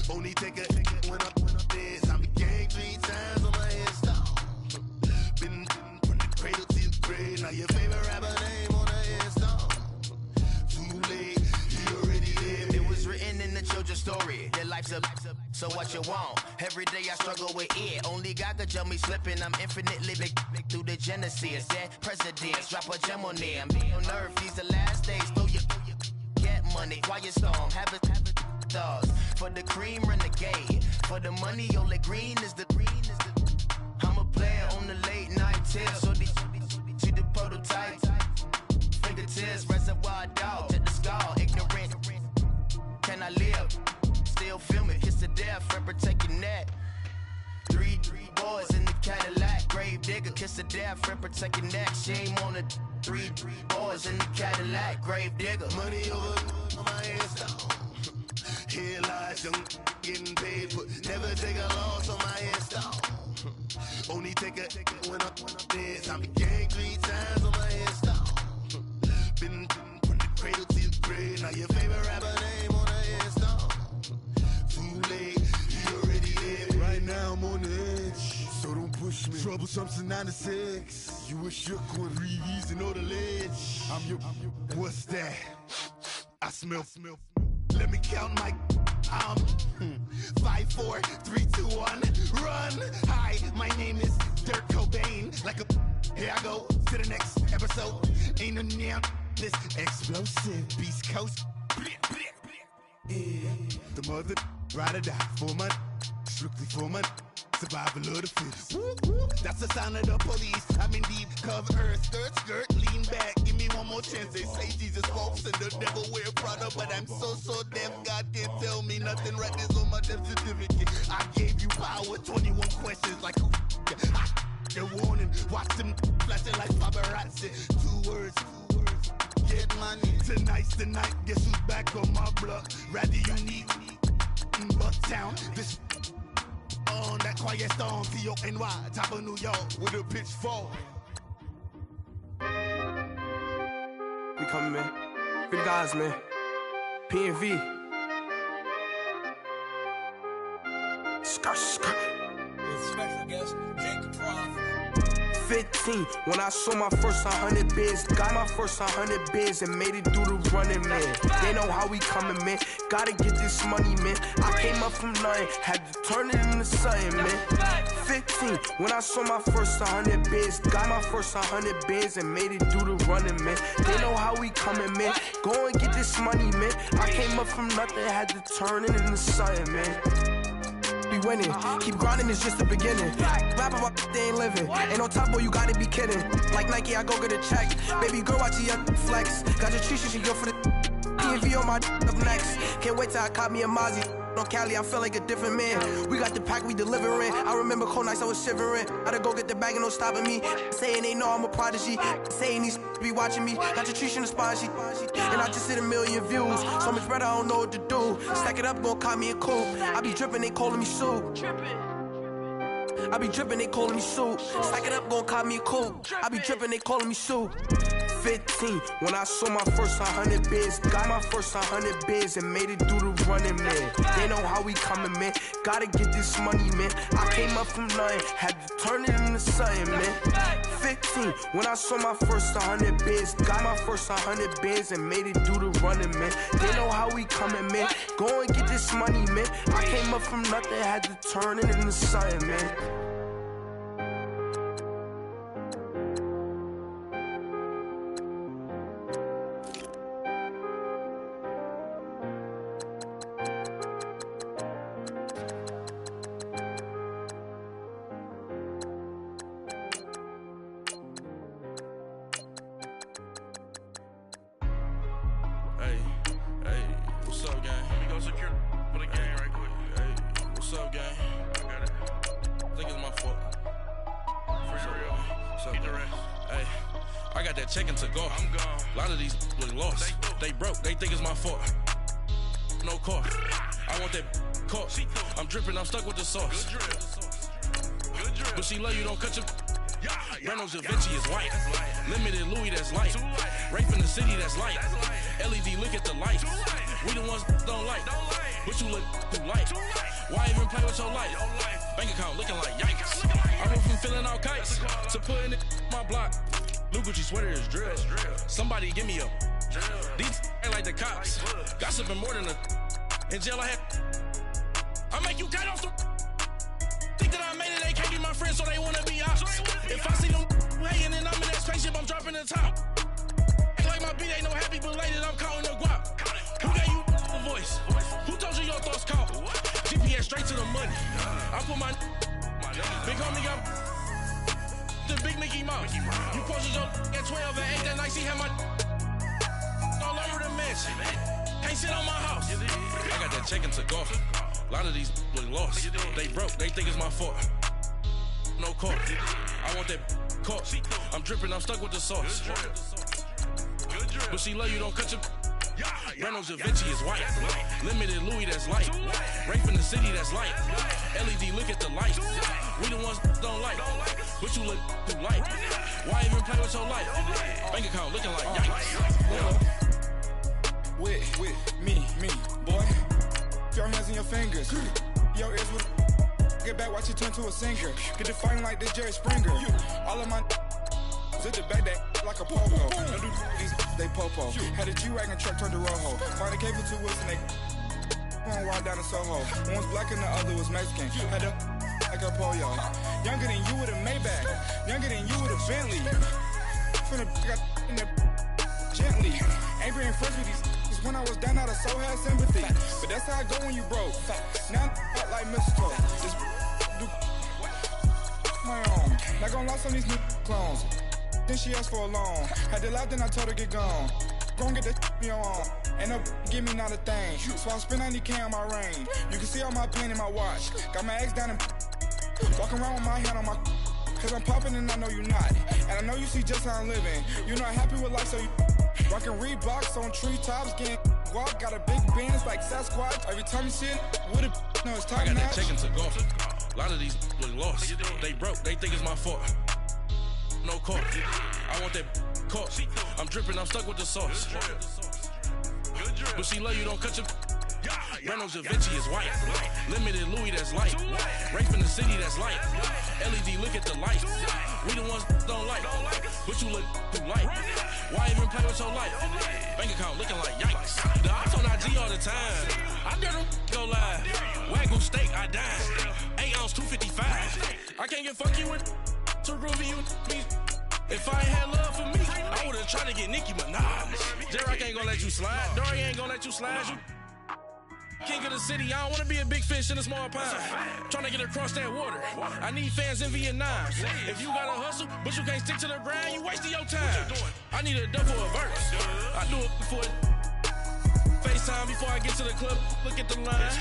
Only take a when I'm dead. I be gang 3 times on my head. a so what you want? Every day I struggle with it. Only God could jump me slipping. I'm infinitely big through the genesis. Dead presidents, drop a gem on them. Be on earth, these the last days. Throw your get money, quiet storm, have it stars. For the cream, renegade. For the money, only green is the I'm a player on the late night tips. So these see the prototype. Fingertips, reservoir dog, check the skull, ignorant. Can I live? Still film it, kiss to death, friend protecting that. Three boys in the Cadillac, grave digger, kiss to death, friend protecting that. Shame on the three boys in the Cadillac, grave digger. Money over on my headstone. Here lies young, getting paid, but never take a loss on my headstone. Only take a when I'm dead. I'm gang 3 times on my headstone. Been from the cradle to the grave. Now your favorite rapper name on the headstone. Too late, you already dead. Right now I'm on the edge, so don't push me. Troublesome to 9 to 6. You a shook one, Reeves and all the ledge. I'm your. What's that? I smell. Let me count my 5, 4, 3, 2, 1, run. Hi, my name is Dirk Cobain. Like a here I go to the next episode. Ain't no damn this explosive Beast Coast. The mother ride or die for my strictly for my survival of the fittest. That's the sound of the police. I'm in deep cover, skirt, lean back. Give me one more chance. They say Jesus walks and the devil wear Prada, but I'm so deaf. God can't tell me nothing. Right is on my death certificate. I gave you power. 21 questions like who? The warning. Watch them flashing like paparazzi. 2 words. Get money. Tonight's the night. Guess who's back on my block? Rather unique in Bucktown. This on that quiet storm, T-O-N-Y, top of New York, with a pitchfork. We coming, man. Free the guys, man. P&V. Skirt. Special guest, Jacob Prof. 15, when I saw my first 100 bids, got my first 100 bids and made it through the running, man. They know how we coming, man. Gotta get this money, man. I came up from nothing, had to turn it into something, man. 15, when I saw my first 100 bids, got my first 100 bids and made it through the running, man. They know how we coming, man. Go and get this money, man. I came up from nothing, had to turn it into something, man. Winning. Keep grinding, it's just the beginning. Rap about they ain't living. Ain't no top boy, you gotta be kidding. Like Nike, I go get a check. Baby girl, watch your flex. Got your tree, she go for the P&V on my up next. Can't wait till I caught me a Mozzie. On Cali, I feel like a different man. We got the pack, we delivering. I remember cold nights, I was shivering. Gotta go get the bag and no stopping me. Saying they know I'm a prodigy. Saying these be watching me. Got your tree in the spot, and I just hit 1 million views. So much better, I don't know what to do. Stack it up, gon' call me a coupe. I be dripping, they calling me soup. I be dripping, they calling me soup. Stack it up, gon' call me a coupe. I be dripping, they calling me soup. 15, when I saw my first 100 bids, got my first 100 bids and made it through the running, man. They know how we coming, man. Gotta get this money, man. I came up from nothing, had to turn it into something, man. 15, when I saw my first 100 bids, got my first 100 bids and made it through the running, man. They know how we coming, man. Go and get this money, man. I came up from nothing, had to turn it into something, man. Checking to go. I'm gone. A lot of these was lost. They broke. They think it's my fault. No car. I want that car. I'm dripping. I'm stuck with the sauce. Good drip. But she love you. Don't cut your. Reynolds Da Vinci is white. Limited Louis, that's light. Rape in the city, that's light. LED, look at the lights. We the ones don't like. But you look too light. Why even play with your life? Bank account looking like yikes. I went from filling out kites to putting it in my block. Blue Gucci sweater is drill. Somebody give me a. These ain't like the cops. Gossiping more than a. In jail I had. make you cut off the. Think that I made it, they can't be my friends, so they wanna be ops. If I see them hating and I'm in that spaceship, I'm dropping the top. Act like my beat ain't no happy belated, I'm calling the guap. Who gave you the voice? Who told you your thoughts count? GPS straight to the money. I put my big homie got the big Mickey Mouse. You posted your at 12 and 8 that night, see how my all over the mansion. Can't sit on my house. I got that check into golf. A lot of these look lost. They broke, they think it's my fault. No call. I want that caught. I'm dripping, I'm stuck with the sauce. But she love you, don't cut your. Reynolds Da Vinci is white. Limited Louis, that's light. Rape in the city, that's light. LED, look at the light. We the ones don't like. But you look too light. Why even play with your life? Bank account looking like yikes. With me, boy. Your hands and your fingers. Your ears with get back, watch you turn to a singer. Get the fighting like this Jerry Springer. All of my zip the back that like a pogo. Don't do these they popo. Had a G-Wagon truck turned to Rojo. Find a cable 2 wheels and they one ride down in Soho. One was black and the other was Mexican. Had a like a pollo. Younger than you with a Maybach. Younger than you with a Bentley. From the got in the gently. Ain't being friends with these. When I was down, I so had sympathy. But that's how I go when you broke. Now I'm like mistletoe. Just do my own. Not gonna lie, some of these new clones. Then she asked for a loan. Had to lie, then I told her get gone. Gon' get that me on. Ain't no give me not a thing. So I spend 90K on my ring. You can see all my pain in my watch. Got my ex down and walking around with my hand on my. Cause I'm popping and I know you not. And I know you see just how I'm living. You're not happy with life, so you. Rockin' Reeboks on treetops, getting guap, got a big Benz like Sasquatch. Every time you see it, with it, no, it's top I got notch. that check into golf. A lot of these look lost. They broke, they think it's my fault. No call. I want that caught. I'm dripping, I'm stuck with the sauce. But she love you, don't cut your. Reynolds Da Vinci is white. Limited Louis, that's light. Rape in the city, that's light. LED, look at the light. We the ones don't like. But you look too light. Why even play with your life? Bank account looking like yikes. The ops on IG all the time. I dare them go live. Wagyu steak, I dine. 8 ounce, 255. I can't get funky with too groovy you me. If I ain't had love for me, I would've tried to get Nicki Minaj. Derek ain't gonna let you slide. Dory ain't gonna let you slide. You king of the city, I don't wanna be a big fish in a small pond. Trying to get across that water. I need fans in Vietnam. If you gotta hustle, but you can't stick to the grind, you wasting your time. I need a double a verse. I do it for FaceTime before I get to the club. Look at the line.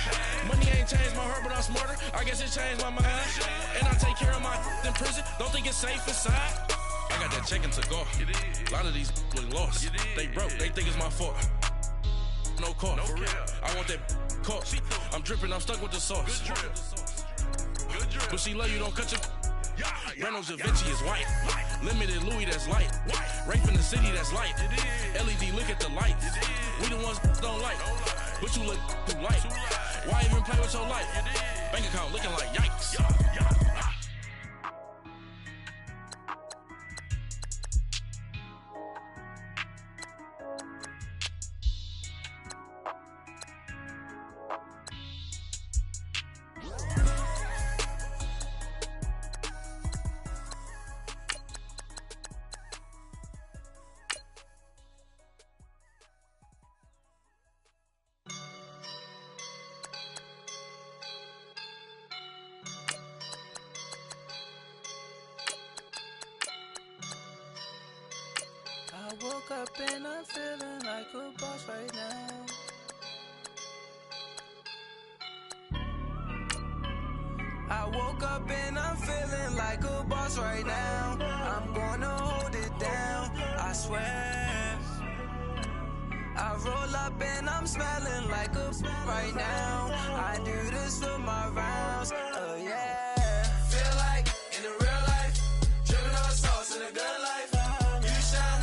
Money ain't changed my heart, but I'm smarter. I guess it changed my mind. And I take care of my in prison. Don't think it's safe inside. I got that check into golf. A lot of these look lost. They broke, they think it's my fault. No call. I want that caught. I'm dripping, I'm stuck with the sauce. But she love you, don't cut your. Reynolds Da Vinci is white. Limited Louis, that's light. Rape in the city, that's light. LED, look at the light. We the ones don't like. But you look too light. Why even play with your life? Bank account looking like yikes. I woke up and I'm feeling like a boss right now. I woke up and I'm feeling like a boss right now. I'm gonna hold it down, I swear. I roll up and I'm smelling like a right now. I do this for my rounds, oh yeah. Feel like in the real life, dripping on sauce in a good life. You shine,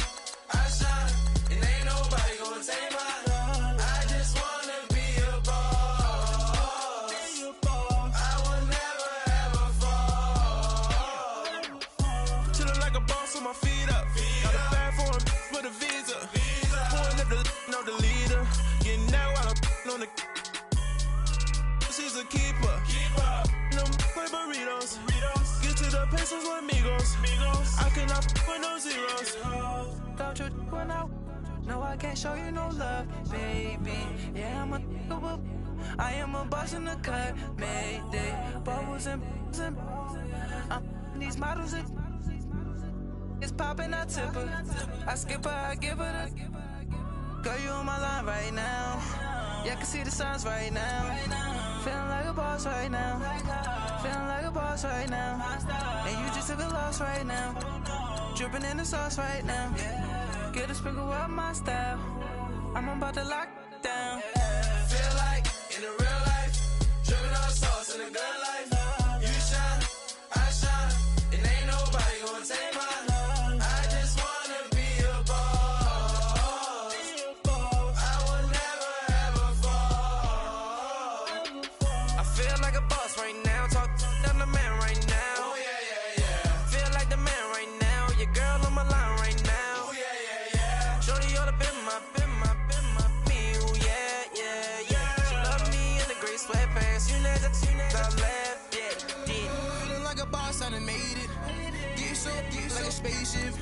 I shine, and ain't nobody gonna take mine. I just wanna be a boss. I will never ever fall. Chillin' like a boss with my feet up. Got a bag for him with a visa. Pulling up the leader. Getting that while I'm on the. She's a keeper. when I. No, I can't show you no love, baby. Yeah, I am a boss in the cut, Mayday. Bubbles and these models are. It's popping, I tip her. I skip her, I give her the. Girl, you on my line right now. Yeah, I can see the signs right now. Feeling like a boss right now. Feeling like a boss right now. And you just took a loss right now. Dripping in the sauce right now. Get a sprinkle up my style. I'm about to lock down. Feel like in the real life, dripping on sauce in the good life. You shine, I shine, and ain't nobody gonna take mine. I just wanna be a boss. I will never ever fall. I feel like a boss right now. Talk to the man right now. Oh yeah, yeah, yeah. Feel like the man right now. Your girl on my line right now. Oh yeah, yeah, yeah. Shorty ought to be my me. Ooh yeah, yeah, yeah. She love me in the gray sweatpants. You know that left, yeah. Feeling like a boss, I done made it. Get so like a spaceship.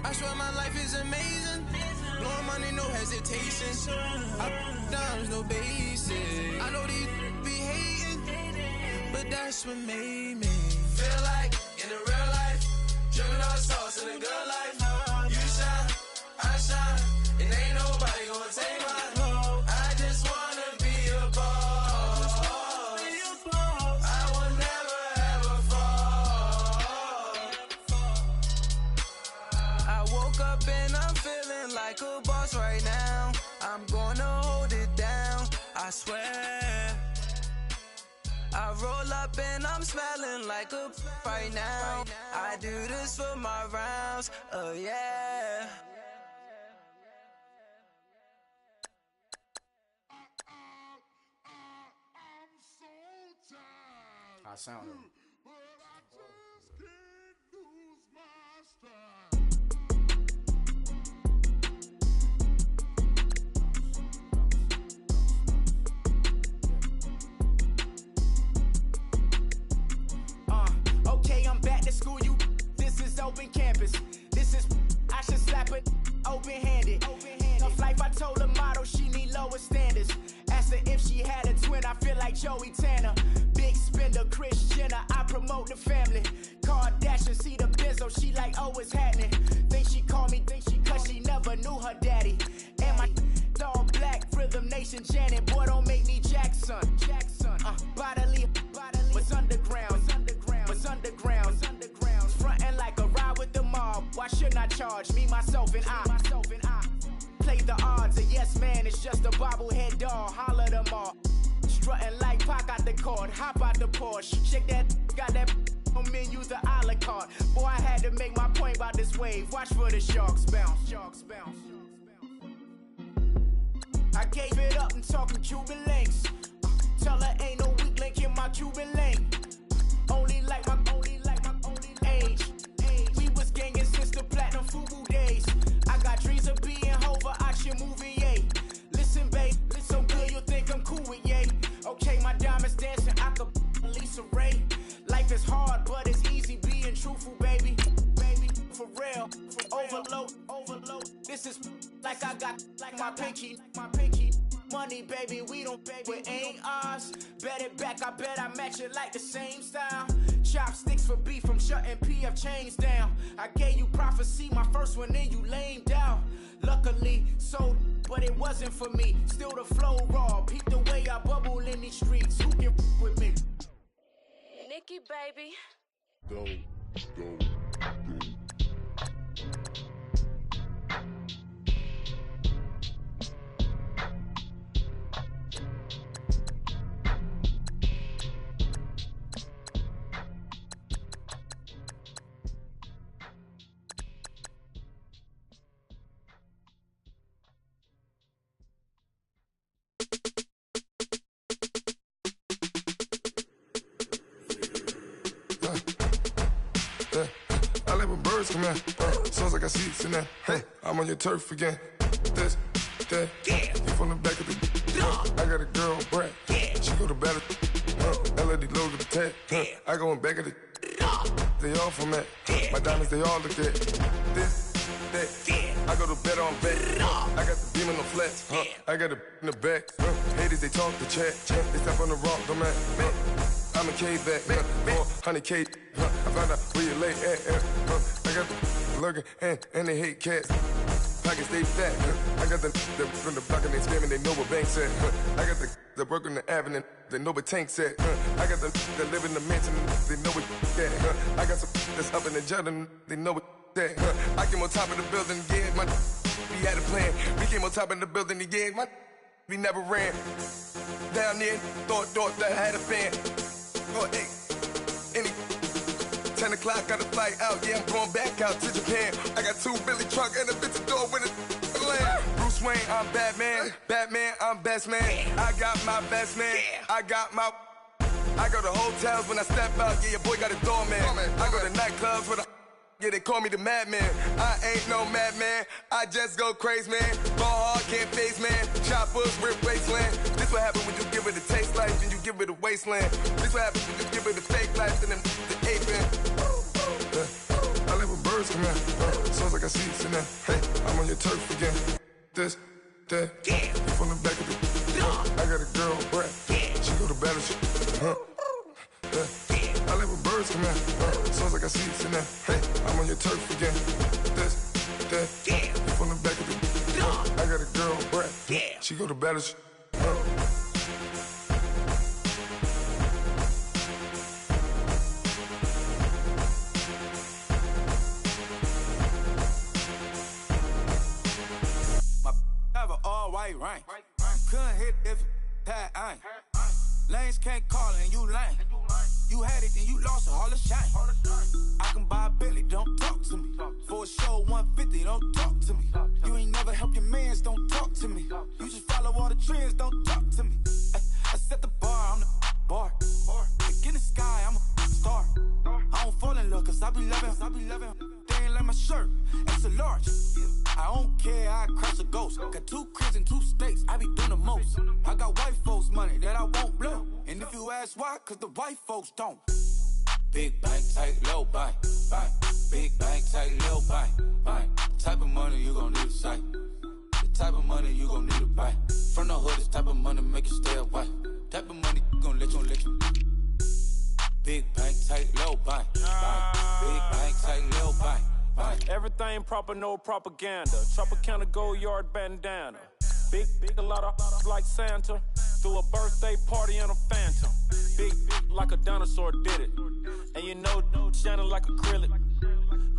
I swear my life is amazing. Blowing money, no hesitation. Up, downs, no basic. I know these be hating, but that's what made me. Feel like in the real life, dripping on sauce in the good life. You shine, I shine, and ain't nobody gonna take mine. I just wanna be a boss. I will never ever fall. I woke up and I'm feeling like a boss right now. I'm gonna hold it down, I swear. I roll up and I'm smelling like a right now. I do this for my rounds, oh yeah. I sound it. Okay, I'm back to school, you. This is open campus. This is, I should slap it open-handed. Tough life, I told her motto, she need lower standards. Asked her if she had a twin, I feel like Joey Tanner. Big spender, Kris Jenner, I promote the family. Kardashian, see the Benzo, she like, oh, it's happening. Think she called me, cause she never knew her daddy. And my all black, Rhythm Nation, Janet, boy, don't make me Jackson. Bodily, was underground. Frontin' like a ride with the mob. Why shouldn't I charge me, myself, and I? Play the odds, a yes man is just a bobblehead doll. Holler them all. Strutting like Pac out the court, hop out the Porsche. Shake that, got that on menu, the a la carte. Boy, I had to make my point about this wave. Watch for the sharks bounce. I gave it up and talking Cuban links. Tell her ain't no weak link in my Cuban link. Only like my age. We was gangin' since the platinum FUBU days. I got dreams of being Hova, action movie, yay. Listen, babe, so good you think I'm cool with yay. Okay, my diamonds dancing, I could Lisa Ray. Life is hard, but it's easy being truthful, baby. For real, overload. This is like I got like my pinky. Money, baby, we don't pay, it ain't ours. Bet it back, I bet I match it like the same style. Chopsticks for beef from shutting PF chains down. I gave you prophecy, my first one, then you lamed out. Luckily, so, but it wasn't for me. Still the flow raw, peep the way I bubble in these streets. Who can with me? Nikki, baby. Go. I let my birds come in. Sounds like I seats in there. Hey, I'm on your turf again. This, that, you from the back of the. I got a girl, Brad. She go to battle. LED logo the tag. I go in back of the. They all from that. My diamonds, they all look at. this, that. I go to bed on bed. I got the beam on the flats. I got it in the back. Haters, they talk the chat. They step on the rock, don't matter. I'm a K back. 400K. I found out where you lay at. I got the lurking and they hate cats. Pockets stay fat. I got the from the block and they screaming, they know what banks at. I got the work on the avenue, they know what tanks at. I got the live in the mansion, they know what at. I got some that's up in the jungle, they know what that. I came on top of the building, yeah, my we had a plan. We came on top of the building, yeah, my we never ran. Down there, thought that I had a fan. Oh, hey, any 10 o'clock, got a flight out, yeah, I'm going back out to Japan. I got 2 Billy truck and a bitch door with a land. Bruce Wayne, I'm Batman. Batman, I'm best man. I got my best man. I go to hotels when I step out, yeah, your boy got a doorman. I go to nightclubs with yeah, they call me the madman. I ain't no madman, I just go crazy, man. Ball hard, can't face, man. Choppers, rip wasteland. This what happen when you give it a taste life and you give it a wasteland. This what happens when you give it a fake life and then the ape in. I live with birds come in. Sounds like I see it in there. Hey, I'm on your turf again. This, that, you from the back of the I got a girl, Brad. She go to battle shit. I live with birds come in. Sounds like I see it in there. Hey, I'm on your turf again. This, that, you from the back of the I got a girl, Brad. She go to battle shit. Have an all-white rank. Couldn't hit if it had ain't. Lanes can't call and you lame. You had it and you lost it, all the shame. I can buy a Billy, don't talk to me. For a show 150, don't talk to me. You ain't never help your mans, don't talk to me. You just follow all the trends, don't talk to me. I set the bar, I'm the bar. Like in the sky, I'm a star. I don't fall in love cause I be loving. They ain't like my shirt, extra large. I don't care, I crash a ghost. Got 2 cribs in 2 states, I be doing the most. I got white folks money that I won't blow. And if you ask why, cause the white folks don't. Big bank, tight, low bank, bank. Big bank, tight, low bank, bank. Type of money you gon' need to sight. The type of money you gon' need to buy. From the hood, this type of money make you stay away. Type of money gon' let you. Big bank, tight, low bank, bank. Big bank, tight, low bank. Everything proper, no propaganda. Tropicana gold yard bandana. Big, a lot of like Santa. Threw a birthday party in a phantom. Big like a dinosaur did it. And you know, shining like acrylic.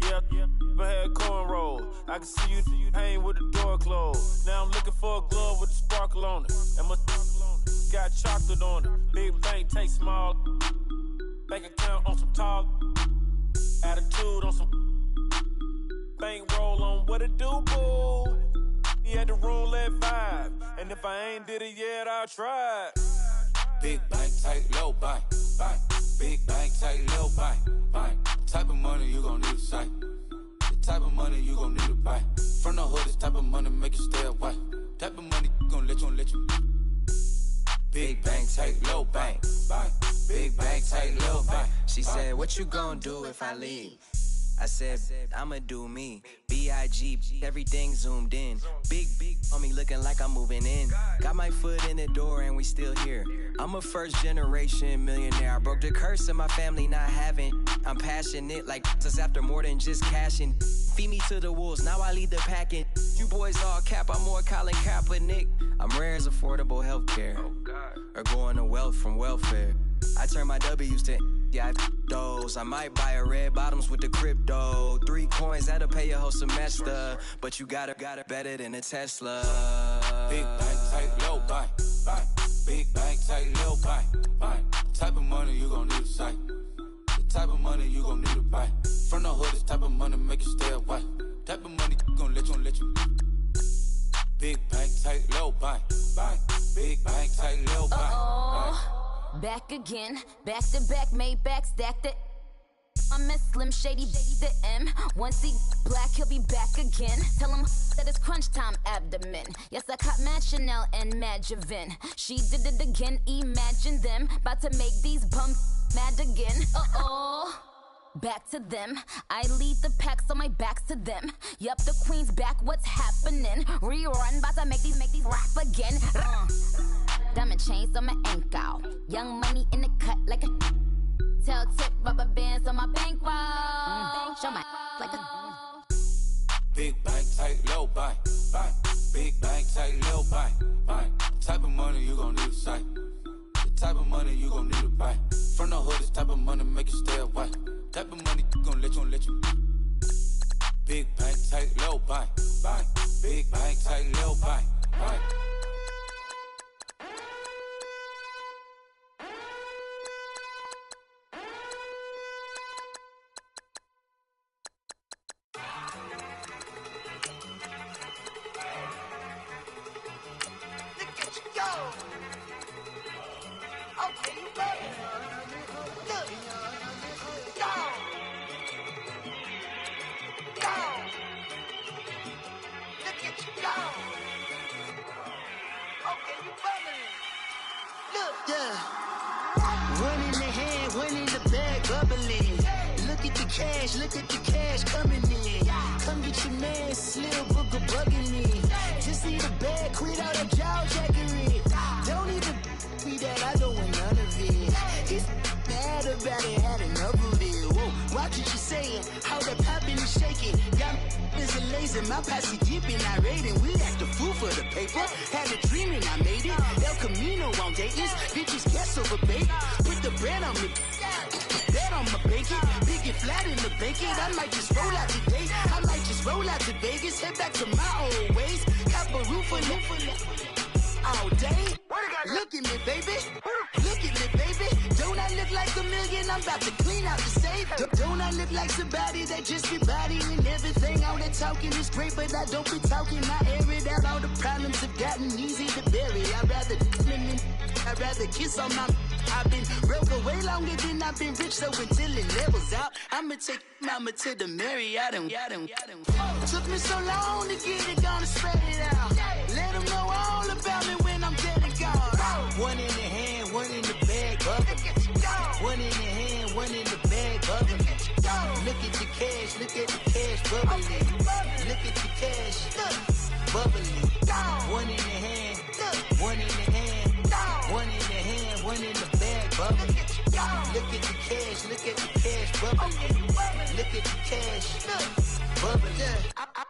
Yeah, I had cornrows. I can see you hang with the door closed. Now I'm looking for a glove with a sparkle on it. And my got chocolate on it. Big bank, take small. Bank account on some tall. Attitude on some. Bank roll on what it do, boo. He had the roulette vibe. And if I ain't did it yet, I'll try. Big bank, tight, low bank, bank. Big bank, tight, low bank, bank. Type of money you gon' need to sight. The type of money you gon' need to buy. From the hood, this type of money make you stay away. Type of money gon' let you. Big bank, tight, low bank, bank. Big bank, tight, low bank. She said, what you gon' do if I leave? I said, I'ma do me. B.I.G. Everything zoomed in. Big on me looking like I'm moving in. Got my foot in the door and we still here. I'm a first generation millionaire. I broke the curse of my family not having. I'm passionate like us after more than just cashing. Feed me to the wolves, now I lead the packing. You boys all cap, I'm more Colin Kaepernick. I'm rare as affordable healthcare. Or going to wealth from welfare. I turn my W's to those. I might buy a red bottoms with the crypto. 3 coins, that'll pay your whole semester. But you gotta better than a Tesla. Big bank, tight, low bank, bank. Big bank, tight, low bank, bank. Type of money you gon' need to sight. The type of money you gon' need to buy. From the hood, this type of money make you stay away. Type of money gon' let you. Big bank, tight, low bank, bank. Big bank, tight, low bank, bank. Back again, back to back, made back, stack the. I'm a Slim Shady, the M. Once he black, he'll be back again. Tell him that it's crunch time abdomen. Yes, I caught Mad Chanel and Mad Javin. She did it again, imagine them. About to make these bums mad again. Back to them. I lead the pack, so my back's to them. Yup, the queen's back, what's happening? Rerun, bout to make these rap again. Diamond chains on my ankle. Young money in the cut like a tail tip, rubber bands on my bankroll. Show my like a big bank, tight, low bank, bank. Big bank, tight, low bank, bank. Type of money you gon' need to sight. The type of money you gon' need to buy. From the hood, this type of money make you stay away. Type of money gon' let you. Big bank, tight, low bank, bank. Big bank, tight, low bank, bank. Look at the cash coming in. Come get your man, Slim Booker bugging me. Just need a bag, quit all that jaw jackery. Don't even be that, I don't want none of it. He's mad about it, had enough of it. Whoa, watch what you saying, how that poppin' and shaking. Got is a laser, my posse dipping, I raiding. We act a fool for the paper. Had a dream and I made it. El Camino on Dayton's, bitches guess over bait. Put the brand on me. Bet I'ma bake it, big and flat in the bake it. I might just roll out today, I might just roll out to Vegas. Head back to my old ways, cop a roof all day. Look at me, baby, look at me, baby. Don't I look like a million? I'm about to clean out the safe. Don't I look like somebody that just be bodying everything? All that talking is great, but I don't be talking. I air it out, all the problems have gotten easy to bury. I'd rather kiss on my... I've been broke way longer than I've been rich, so until it levels out, I'ma take mama to the Marriott and took me so long to get it, gonna spread it out. Let them know all about me when I'm dead and gone. One in the hand, one in the bag, bubble. One in the hand, one in the bag, bubble. Look at the cash, bubbling. Look at the cash, bubbling. One in the hand, one in the hand, one in the hand, one in the bag, bubbling. Look at the cash, bubbling. Look at the cash, bubbling.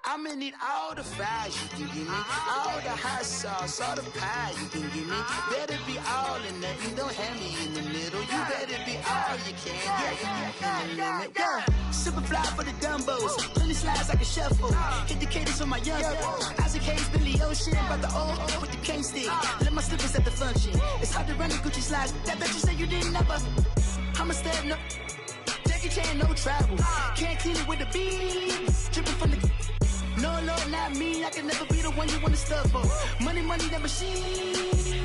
I'ma need all the fries you can give me, all the hot sauce, all the pie you can give me. Better be all or nothing, don't have me in the middle. You better be all you can, yeah. Super fly for the Dumbos, plenty slides like a shuffle. Hit the cadence on my young Isaac Hayes, Billy Ocean, about the old with the cane stick. Let my slippers at the function. It's hard to run the Gucci slides. That bet you say you didn't never. I'ma step no. Jackie Chan, no travel. Can't clean it with the beat. Dripping from the. No, Lord, not me. I can never be the one you wanna stuff for. Money, that machine.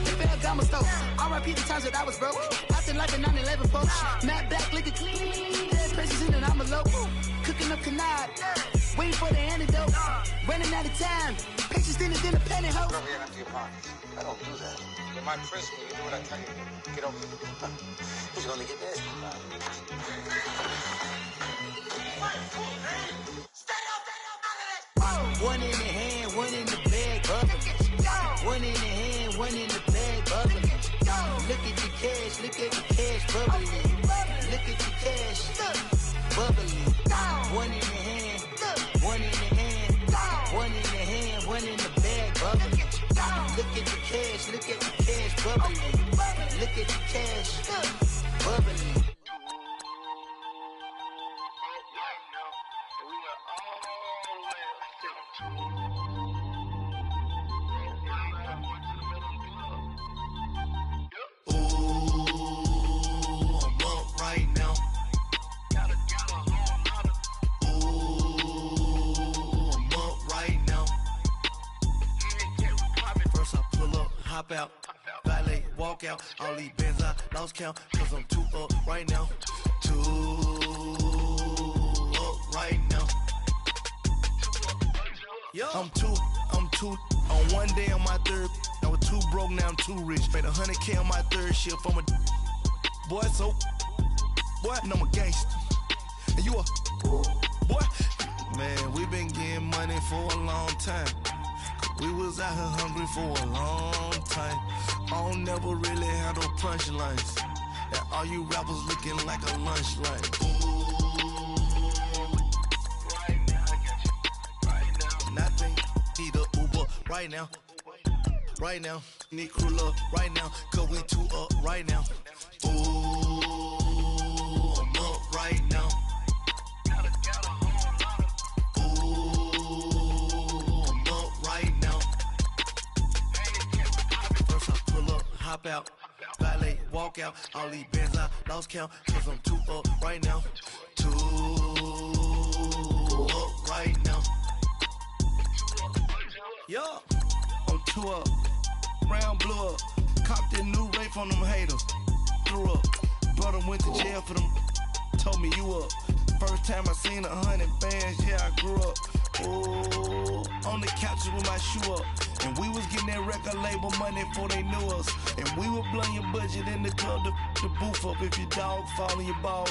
The Ferragamo stove. R.I.P. the times that I was broke. Acting like a 9/11 folks. Matte back, liquor clean. Dead Preseason and I'm a local. Cooking up canard. Waiting for the antidote. Running out of time. Pictures thinner than a penny hoe. Rub your empty your pockets. I don't do that. In my prison, you do what I tell you to. Get over it. Who's gonna get this? One in the hand, one in the bag, bubbling. One in the hand, one in the bag, bubbling. Look at the cash, bubbling. Look at the cash, bubbling. One in the hand, one in the hand, one in the hand, one in the bag, bubbling. Look at the cash, bubbling. Look at the cash, bubbling. Hop out, valet, walk out. All these bands I lost count, cause I'm too up right now. Too up right now. I'm too on one day on my third. I was too broke, now I'm too rich. Made 100K on my third shift. I'm a boy, so boy, and I'm a gangster. And you a boy? Man, we been getting money for a long time. We was out here hungry for a long time. I don't never really have no punchlines. And all you rappers looking like a lunch line. Nothing, need a Uber right now. Right now, need crew love right now. Cause we two up right now. Ooh, I'm up right now. Ooh, I'm up right now. First I pull up, hop out. Valet, walk out. All these bands I lost count. Cause I'm two up right now. Two up right now. Yo, I'm two up. Round blew up. Copped that new rape on them haters. Threw up. Brother went to jail for them. Told me you up. First time I seen 100 bands, yeah, I grew up. Ooh, on the couches with my shoe up. And we was getting that record label money before they knew us. And we were blowing your budget in the club to boof up. If your dog fall in your ball.